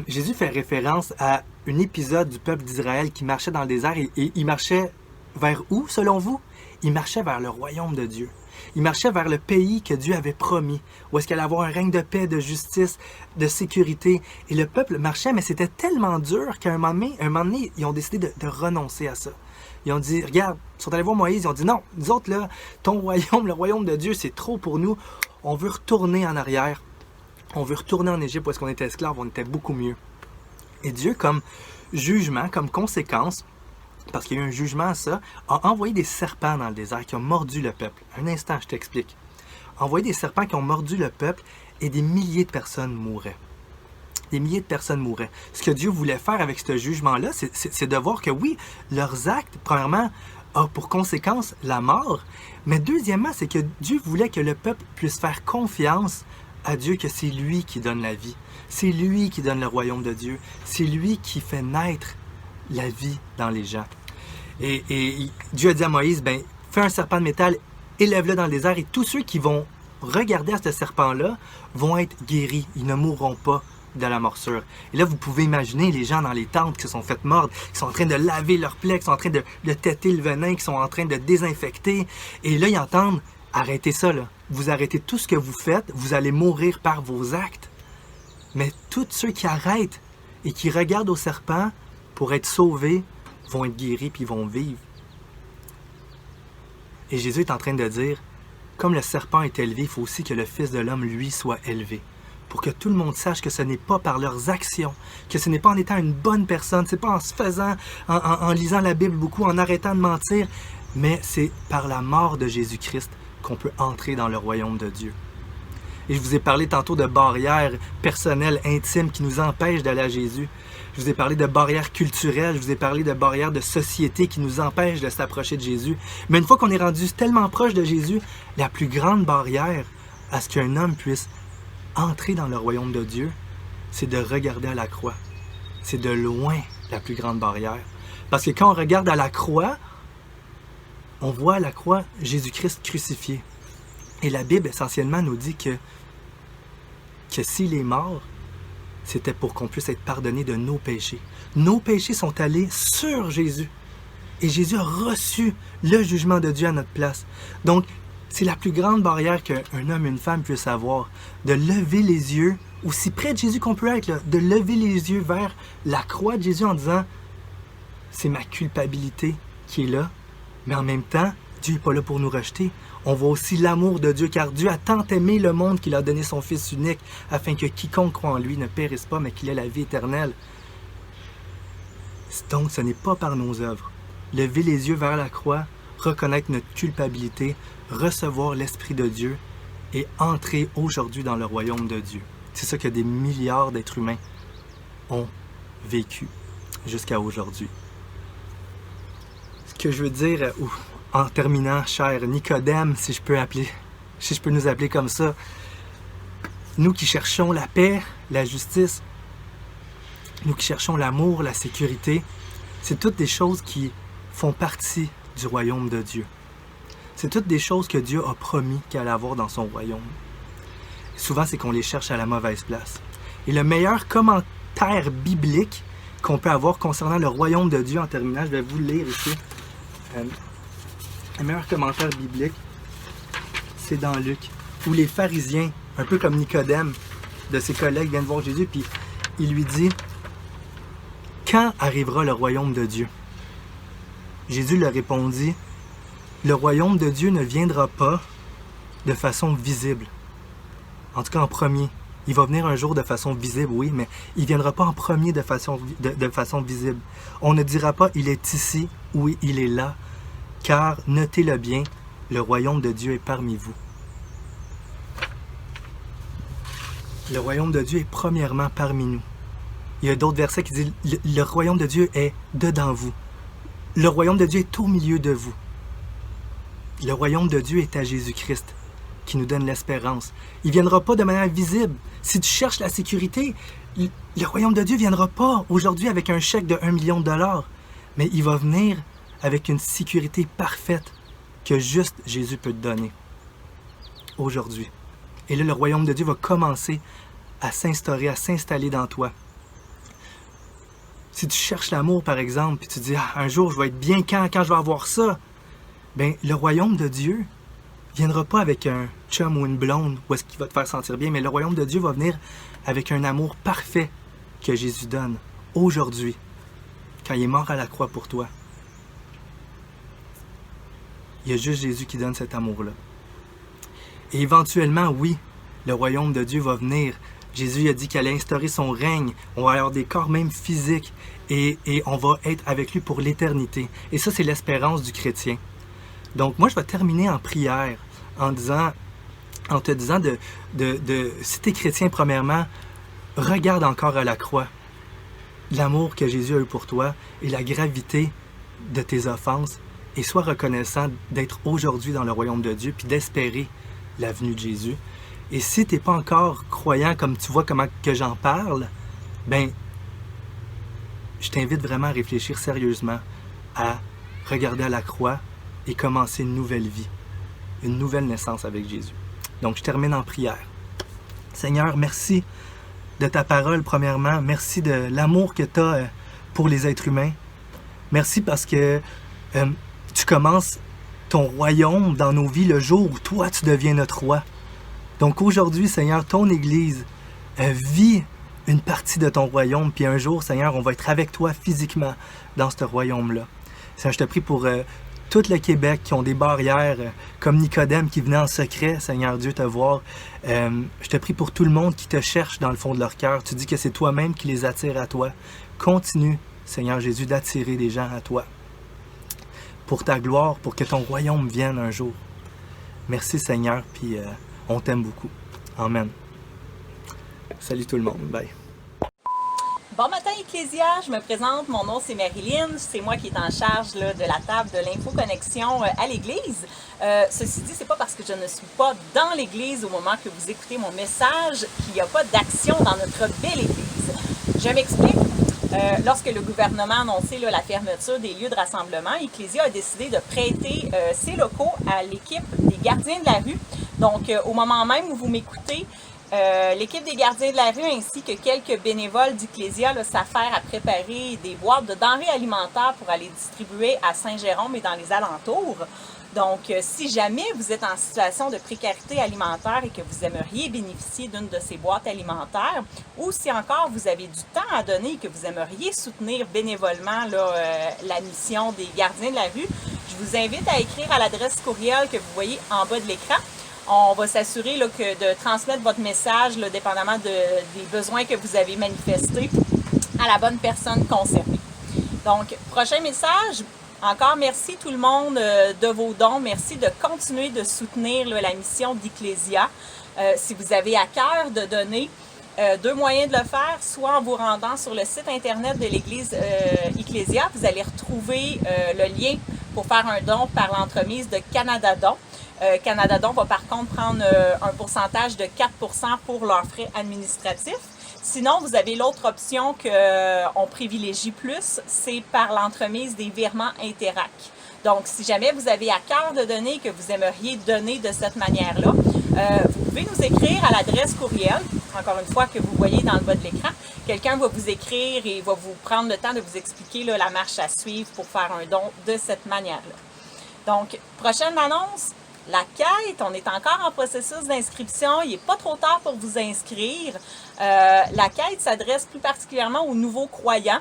Jésus fait référence à un épisode du peuple d'Israël qui marchait dans le désert et il marchait vers où, selon vous? Il marchait vers le royaume de Dieu. Il marchait vers le pays que Dieu avait promis, où est-ce qu'il allait avoir un règne de paix, de justice, de sécurité. Et le peuple marchait, mais c'était tellement dur qu'à un moment donné, ils ont décidé de renoncer à ça. Ils ont dit, regarde, ils sont allés voir Moïse, ils ont dit, non, nous autres, là, ton royaume, le royaume de Dieu, c'est trop pour nous. On veut retourner en arrière. On veut retourner en Égypte où est-ce qu'on était esclaves, on était beaucoup mieux. Et Dieu, comme jugement, comme conséquence, parce qu'il y a eu un jugement à ça, a envoyé des serpents dans le désert qui ont mordu le peuple. Un instant, je t'explique. Envoyé des serpents qui ont mordu le peuple et des milliers de personnes mouraient. Des milliers de personnes mouraient. Ce que Dieu voulait faire avec ce jugement-là, c'est de voir que oui, leurs actes, premièrement, ont pour conséquence la mort, mais deuxièmement, c'est que Dieu voulait que le peuple puisse faire confiance à Dieu, que c'est lui qui donne la vie. C'est lui qui donne le royaume de Dieu. C'est lui qui fait naître la vie dans les gens. Et Dieu a dit à Moïse, ben, fais un serpent de métal, élève-le dans le désert, et tous ceux qui vont regarder à ce serpent-là vont être guéris. Ils ne mourront pas de la morsure. Et là, vous pouvez imaginer les gens dans les tentes qui se sont fait mordre, qui sont en train de laver leurs plaies, qui sont en train de têter le venin, qui sont en train de désinfecter. Et là, ils entendent, arrêtez ça, là. Vous arrêtez tout ce que vous faites, vous allez mourir par vos actes. Mais tous ceux qui arrêtent et qui regardent au serpent pour être sauvés vont être guéris puis vont vivre. Et Jésus est en train de dire, comme le serpent est élevé, il faut aussi que le Fils de l'homme, lui, soit élevé. Pour que tout le monde sache que ce n'est pas par leurs actions, que ce n'est pas en étant une bonne personne, c'est pas en se faisant, en lisant la Bible beaucoup, en arrêtant de mentir, mais c'est par la mort de Jésus-Christ qu'on peut entrer dans le royaume de Dieu. Et je vous ai parlé tantôt de barrières personnelles, intimes, qui nous empêchent d'aller à Jésus. Je vous ai parlé de barrières culturelles, je vous ai parlé de barrières de société qui nous empêchent de s'approcher de Jésus. Mais une fois qu'on est rendu tellement proche de Jésus, la plus grande barrière à ce qu'un homme puisse entrer dans le royaume de Dieu, c'est de regarder à la croix. C'est de loin la plus grande barrière. Parce que quand on regarde à la croix, on voit à la croix Jésus-Christ crucifié. Et la Bible essentiellement nous dit que s'il est mort, c'était pour qu'on puisse être pardonné de nos péchés. Nos péchés sont allés sur Jésus. Et Jésus a reçu le jugement de Dieu à notre place. Donc, c'est la plus grande barrière qu'un homme et une femme puissent avoir. De lever les yeux, aussi près de Jésus qu'on peut être, là, de lever les yeux vers la croix de Jésus en disant « C'est ma culpabilité qui est là. » Mais en même temps, Dieu n'est pas là pour nous rejeter. On voit aussi l'amour de Dieu, car Dieu a tant aimé le monde qu'il a donné son Fils unique, afin que quiconque croit en lui ne périsse pas, mais qu'il ait la vie éternelle. Donc, ce n'est pas par nos œuvres. Lever les yeux vers la croix, reconnaître notre culpabilité, recevoir l'Esprit de Dieu et entrer aujourd'hui dans le royaume de Dieu. C'est ça que des milliards d'êtres humains ont vécu jusqu'à aujourd'hui. Ce que je veux dire, en terminant, cher Nicodème, si je peux nous appeler comme ça, nous qui cherchons la paix, la justice, nous qui cherchons l'amour, la sécurité, c'est toutes des choses qui font partie du royaume de Dieu. C'est toutes des choses que Dieu a promis qu'il allait avoir dans son royaume. Et souvent, c'est qu'on les cherche à la mauvaise place. Et le meilleur commentaire biblique qu'on peut avoir concernant le royaume de Dieu, en terminant, je vais vous le lire ici. Le meilleur commentaire biblique, c'est dans Luc, où les pharisiens, un peu comme Nicodème, de ses collègues, viennent voir Jésus, puis il lui dit « Quand arrivera le royaume de Dieu ?» Jésus leur répondit « Le royaume de Dieu ne viendra pas de façon visible. En tout cas, en premier. Il va venir un jour de façon visible, oui, mais il ne viendra pas en premier de façon visible. On ne dira pas « Il est ici » ou « Il est là », car, notez-le bien, le royaume de Dieu est parmi vous. Le royaume de Dieu est premièrement parmi nous. Il y a d'autres versets qui disent « Le royaume de Dieu est dedans vous. Le royaume de Dieu est au milieu de vous. » Le royaume de Dieu est à Jésus-Christ qui nous donne l'espérance. Il ne viendra pas de manière visible. Si tu cherches la sécurité, le royaume de Dieu ne viendra pas aujourd'hui avec un chèque de 1 million de dollars, mais il va venir avec une sécurité parfaite que juste Jésus peut te donner aujourd'hui. Et là, le royaume de Dieu va commencer à s'instaurer, à s'installer dans toi. Si tu cherches l'amour, par exemple, puis tu dis « un jour, je vais être bien quand je vais avoir ça », bien, le royaume de Dieu ne viendra pas avec un chum ou une blonde où est-ce qu'il va te faire sentir bien, mais le royaume de Dieu va venir avec un amour parfait que Jésus donne aujourd'hui, quand il est mort à la croix pour toi. Il y a juste Jésus qui donne cet amour-là. Et éventuellement, oui, le royaume de Dieu va venir. Jésus a dit qu'il allait instaurer son règne. On va avoir des corps même physiques et on va être avec lui pour l'éternité. Et ça, c'est l'espérance du chrétien. Donc, moi, je vais terminer en prière en te disant si tu es chrétien, premièrement, regarde encore à la croix l'amour que Jésus a eu pour toi et la gravité de tes offenses et sois reconnaissant d'être aujourd'hui dans le royaume de Dieu puis d'espérer la venue de Jésus. Et si tu n'es pas encore croyant comme tu vois comment que j'en parle, ben, je t'invite vraiment à réfléchir sérieusement à regarder à la croix et commencer une nouvelle vie, une nouvelle naissance avec Jésus. Donc, je termine en prière. Seigneur, merci de ta parole, premièrement. Merci de l'amour que tu as pour les êtres humains. Merci parce que tu commences ton royaume dans nos vies le jour où toi, tu deviens notre roi. Donc aujourd'hui, Seigneur, ton Église vit une partie de ton royaume, puis un jour, Seigneur, on va être avec toi physiquement dans ce royaume-là. Seigneur, je te prie pour tout le Québec qui ont des barrières, comme Nicodème qui venait en secret, Seigneur Dieu, te voir. Je te prie pour tout le monde qui te cherche dans le fond de leur cœur. Tu dis que c'est toi-même qui les attire à toi. Continue, Seigneur Jésus, d'attirer des gens à toi. Pour ta gloire, pour que ton royaume vienne un jour. Merci, Seigneur, puis on t'aime beaucoup. Amen. Salut tout le monde. Bye. Bon matin, Ecclésia, je me présente, mon nom c'est Marilyn, c'est moi qui est en charge là, de la table de l'infoconnexion à l'église. Ceci dit, c'est pas parce que je ne suis pas dans l'église au moment que vous écoutez mon message qu'il n'y a pas d'action dans notre belle église. Je m'explique. Lorsque le gouvernement a annoncé la fermeture des lieux de rassemblement, Ecclésia a décidé de prêter ses locaux à l'équipe des gardiens de la rue. Donc, au moment même où vous m'écoutez, l'équipe des gardiens de la rue ainsi que quelques bénévoles d'Ecclésia s'affairent à préparer des boîtes de denrées alimentaires pour aller distribuer à Saint-Jérôme et dans les alentours. Donc, si jamais vous êtes en situation de précarité alimentaire et que vous aimeriez bénéficier d'une de ces boîtes alimentaires, ou si encore vous avez du temps à donner et que vous aimeriez soutenir bénévolement la mission des gardiens de la rue, je vous invite à écrire à l'adresse courriel que vous voyez en bas de l'écran. On va s'assurer de transmettre votre message, dépendamment des besoins que vous avez manifestés, à la bonne personne concernée. Donc, prochain message. Encore merci tout le monde de vos dons. Merci de continuer de soutenir la mission d'Ecclésia. Si vous avez à cœur de donner, deux moyens de le faire, soit en vous rendant sur le site internet de l'église Ecclésia, vous allez retrouver le lien pour faire un don par l'entremise de Canada Don. Canada Don va par contre prendre un pourcentage de 4% pour leurs frais administratifs. Sinon, vous avez l'autre option qu'on privilégie plus, c'est par l'entremise des virements Interac. Donc, si jamais vous avez à cœur de donner et que vous aimeriez donner de cette manière-là, vous pouvez nous écrire à l'adresse courriel, encore une fois que vous voyez dans le bas de l'écran. Quelqu'un va vous écrire et va vous prendre le temps de vous expliquer la marche à suivre pour faire un don de cette manière-là. Donc, prochaine annonce. La quête, on est encore en processus d'inscription, il n'est pas trop tard pour vous inscrire. La quête s'adresse plus particulièrement aux nouveaux croyants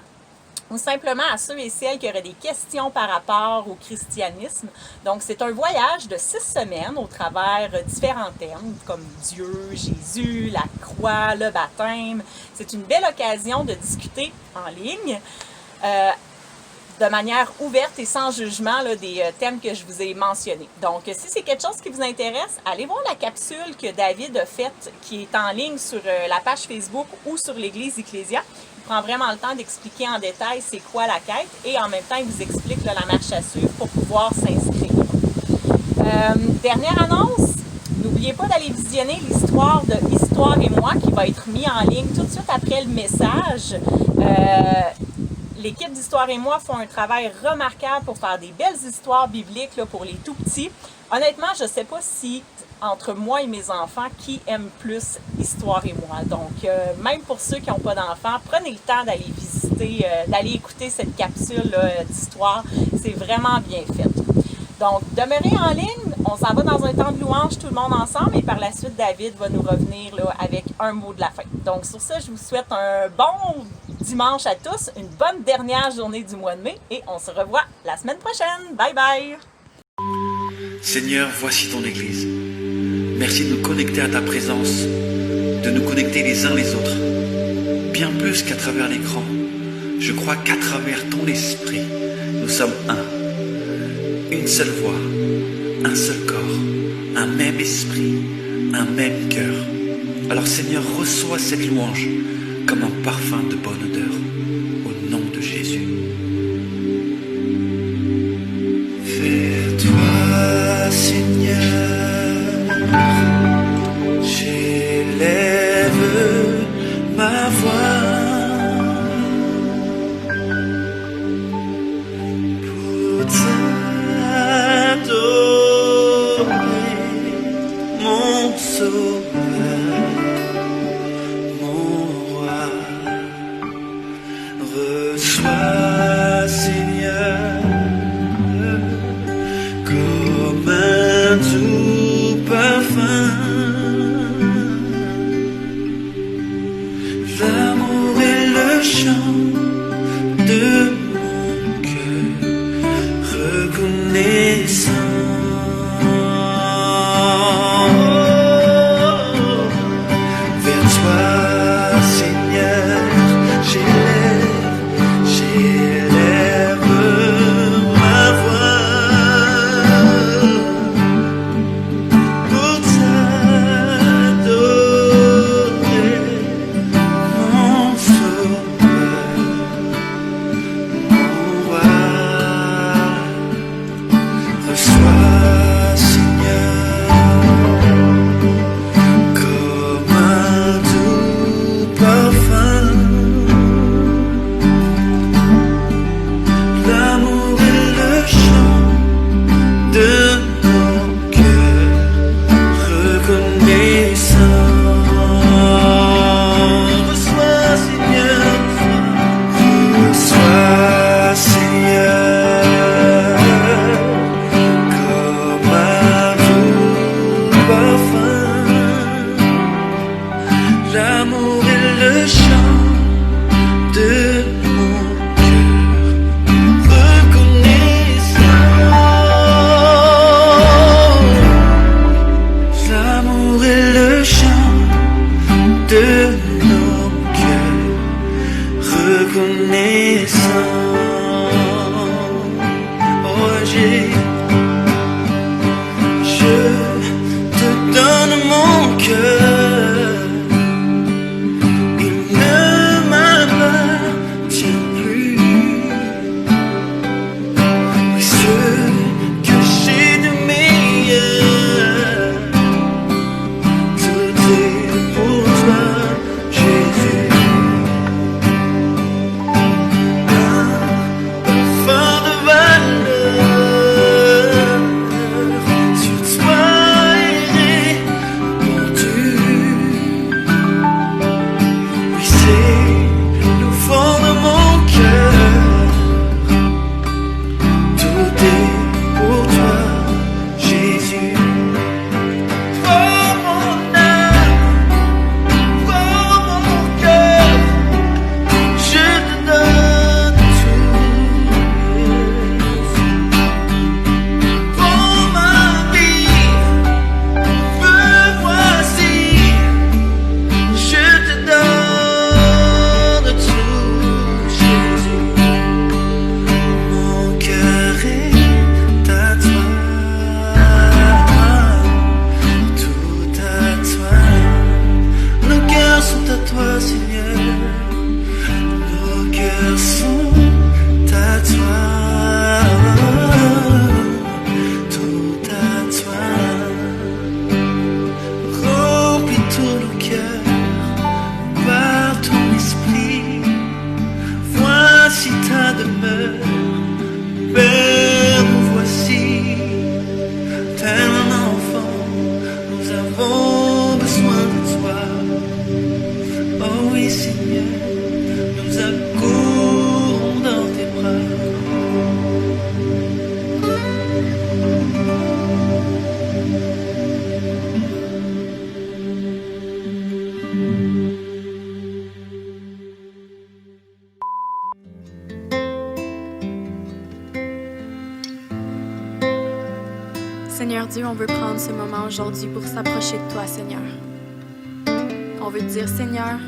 ou simplement à ceux et celles qui auraient des questions par rapport au christianisme. Donc, c'est un voyage de 6 semaines au travers différents thèmes comme Dieu, Jésus, la croix, le baptême. C'est une belle occasion de discuter en ligne. De manière ouverte et sans jugement des thèmes que je vous ai mentionnés. Donc, si c'est quelque chose qui vous intéresse, allez voir la capsule que David a faite, qui est en ligne sur la page Facebook ou sur l'église Ecclésia. Il prend vraiment le temps d'expliquer en détail c'est quoi la quête et en même temps, il vous explique la marche à suivre pour pouvoir s'inscrire. Dernière annonce, n'oubliez pas d'aller visionner l'histoire de Histoire et moi qui va être mis en ligne tout de suite après le message. L'équipe d'Histoire et moi font un travail remarquable pour faire des belles histoires bibliques là, pour les tout-petits. Honnêtement, je ne sais pas si entre moi et mes enfants, qui aime plus Histoire et moi. Donc, même pour ceux qui n'ont pas d'enfants, prenez le temps d'aller visiter, d'aller écouter cette capsule d'histoire. C'est vraiment bien fait. Donc, demeurez en ligne. On s'en va dans un temps de louange, tout le monde ensemble. Et par la suite, David va nous revenir là, avec un mot de la fin. Donc, sur ça, je vous souhaite un bon dimanche à tous, une bonne dernière journée du mois de mai. Et on se revoit la semaine prochaine. Bye bye! Seigneur, voici ton Église. Merci de nous connecter à ta présence, de nous connecter les uns les autres. Bien plus qu'à travers l'écran, je crois qu'à travers ton esprit, nous sommes un. Une seule voix, un seul corps, un même esprit, un même cœur. Alors Seigneur, reçois cette louange comme un parfum de bonne odeur, au nom de Jésus. Vers toi, Seigneur, j'élève ma voix pour t'adorer, mon sauveur, mon roi. Reçois, Seigneur, comme un doux parfum, l'amour est le chant de mon cœur, reconnaissant. Vers toi, Seigneur, j'élève ma voix pour t'adorer, mon sauveur, mon roi. Reçois, Seigneur, comme un doux parfum, l'amour est le chant de mon cœur, reconnaissant. Reçois, Seigneur, reçois, Seigneur, comme un doux parfum, l'amour est le chant de mon cœur, reconnaissant. L'amour est le chant de nos cœurs, reconnaissant. Oh, je te donne mon cœur, il ne m'appartient plus. Mais ce que j'ai de meilleur, tout est pour toi, Jésus. Un parfum de valeur sur toi. ici ta demeure. Père, nous voici, tel un enfant, nous avons besoin de toi. Oh oui Seigneur, nous accourons dans tes bras. Seigneur Dieu, on veut prendre ce moment aujourd'hui pour s'approcher de toi, Seigneur. On veut te dire, Seigneur,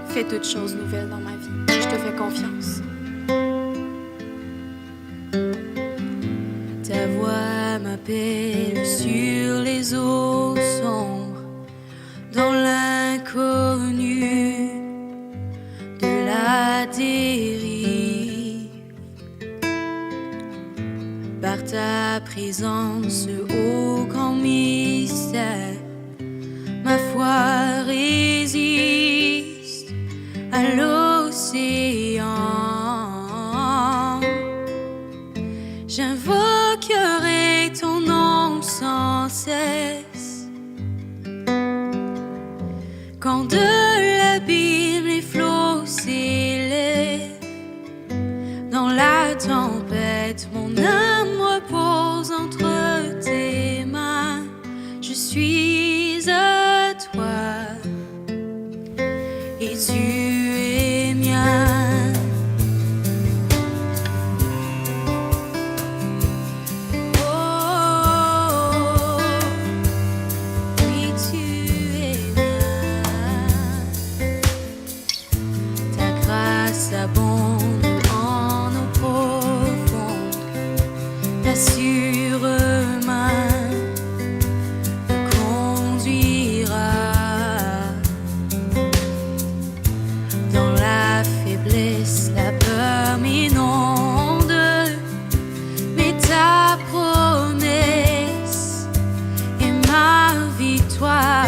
fais toutes choses nouvelles dans ma vie. Je te fais confiance. Ta voix m'appelle sur les eaux sombres, dans l'inconnu de la dérive. Par ta présence, ô grand mystère, ma foi résiste à l'océan. J'invoquerai ton nom sans cesse. Quand de l'abîme les flots s'élèvent, dans la tempête mon âme repose entre tes mains. Je suis à toi et tu es mien. Abonde en eau profonde, ta sûre main me conduira. Dans la faiblesse, la peur m'inonde, mais ta promesse est ma victoire.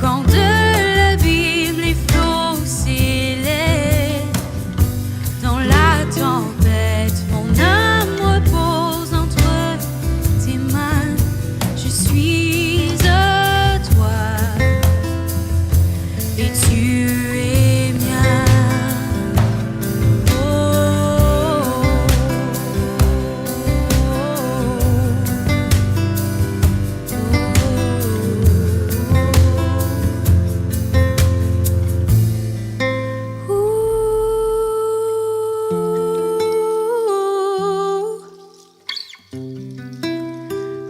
Quand de l'abîme les flots s'élèvent, dans la tempête mon âme repose entre tes mains. Je suis à toi et tu es mien.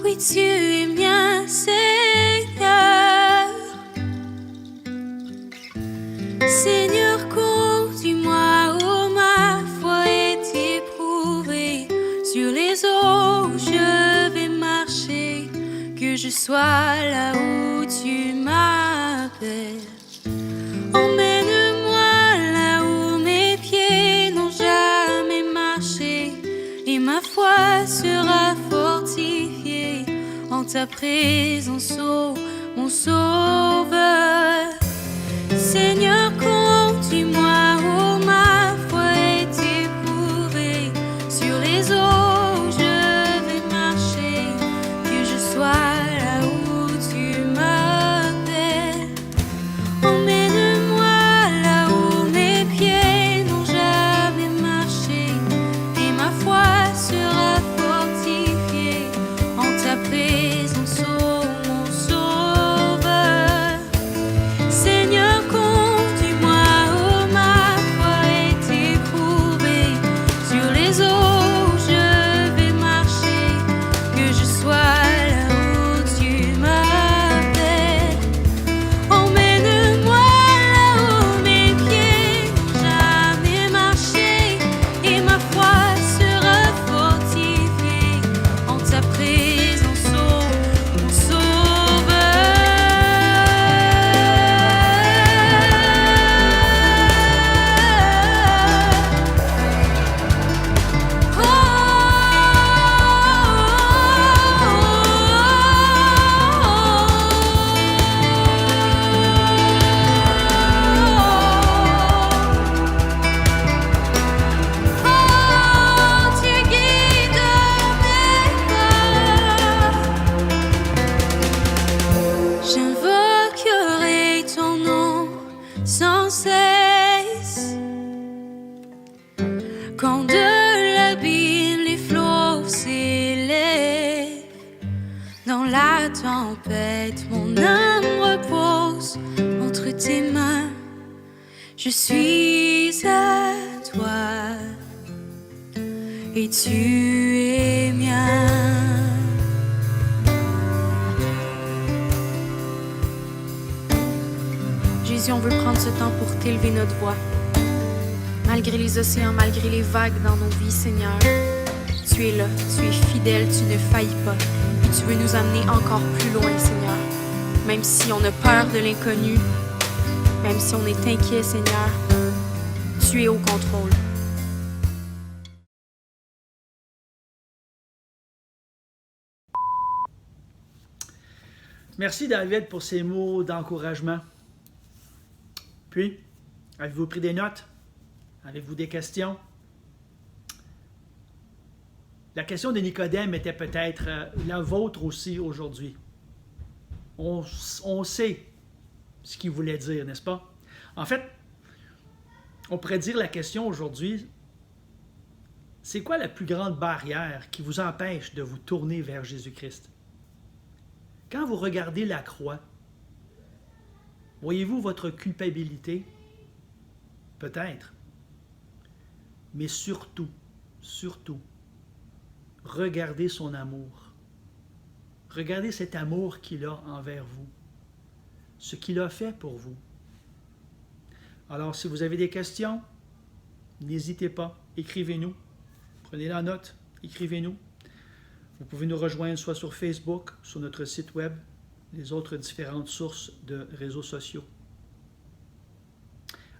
Oui, tu es mien, Seigneur. Seigneur, conduis-moi, oh ma foi est éprouvée. Sur les eaux, je vais marcher, que je sois là où tu m'appelles. Emmène-moi là où mes pieds n'ont jamais marché, et ma foi sera fortifiée en ta présence, ô mon sauveur. Seigneur, conduis-moi, oh ma foi est éprouvée. Sur les eaux, je vais marcher, que je sois là où tu m'appelles. Emmène-moi là où mes pieds n'ont jamais marché, et ma foi sera fortifiée en ta présence, ô mon sauveur. Seigneur, conduis-moi, Dans la tempête, mon âme repose entre tes mains. Je suis à toi et tu es mien. Jésus, on veut prendre ce temps pour t'élever notre voix. Malgré les océans, malgré les vagues dans nos vies, Seigneur, tu es là, tu es fidèle, tu ne faillis pas. Et tu veux nous amener encore plus loin, Seigneur. Même si on a peur de l'inconnu, même si on est inquiet, Seigneur, tu es au contrôle. Merci David pour ces mots d'encouragement. Puis, avez-vous pris des notes? Avez-vous des questions? La question de Nicodème était peut-être la vôtre aussi aujourd'hui. On sait ce qu'il voulait dire, n'est-ce pas? En fait, on pourrait dire la question aujourd'hui, c'est quoi la plus grande barrière qui vous empêche de vous tourner vers Jésus-Christ? Quand vous regardez la croix, voyez-vous votre culpabilité? Peut-être. Mais surtout, regardez son amour. Regardez cet amour qu'il a envers vous. Ce qu'il a fait pour vous. Alors, si vous avez des questions, n'hésitez pas, écrivez-nous. Prenez la note, écrivez-nous. Vous pouvez nous rejoindre soit sur Facebook, sur notre site web, les autres différentes sources de réseaux sociaux.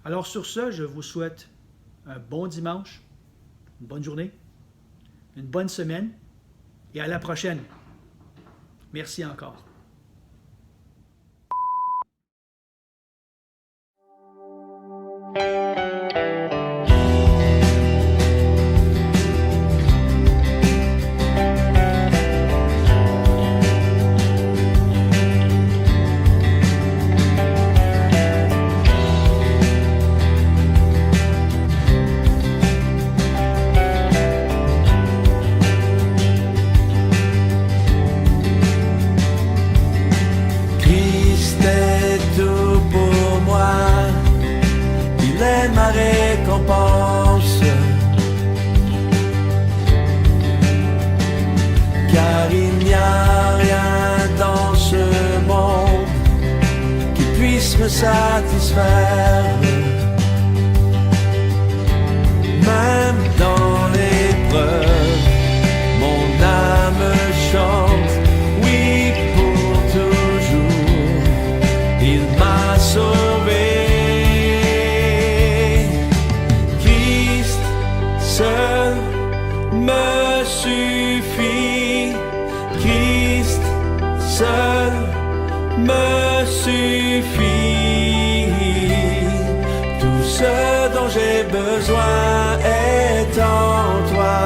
Alors sur ce, je vous souhaite un bon dimanche, une bonne journée, une bonne semaine et à la prochaine. Merci encore. Car il n'y a rien dans ce monde qui puisse me satisfaire. Même dans l'épreuve, mon âme chante, oui pour toujours, il m'a sauvé. Christ seul me suffit, Christ seul me suffit. Tout ce dont j'ai besoin est en toi,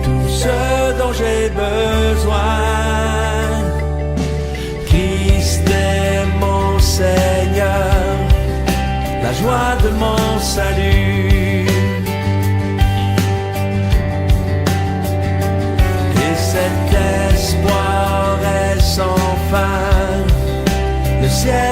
tout ce dont j'ai besoin. Christ est mon Seigneur, la joie de mon salut. Cet espoir est sans fin, le ciel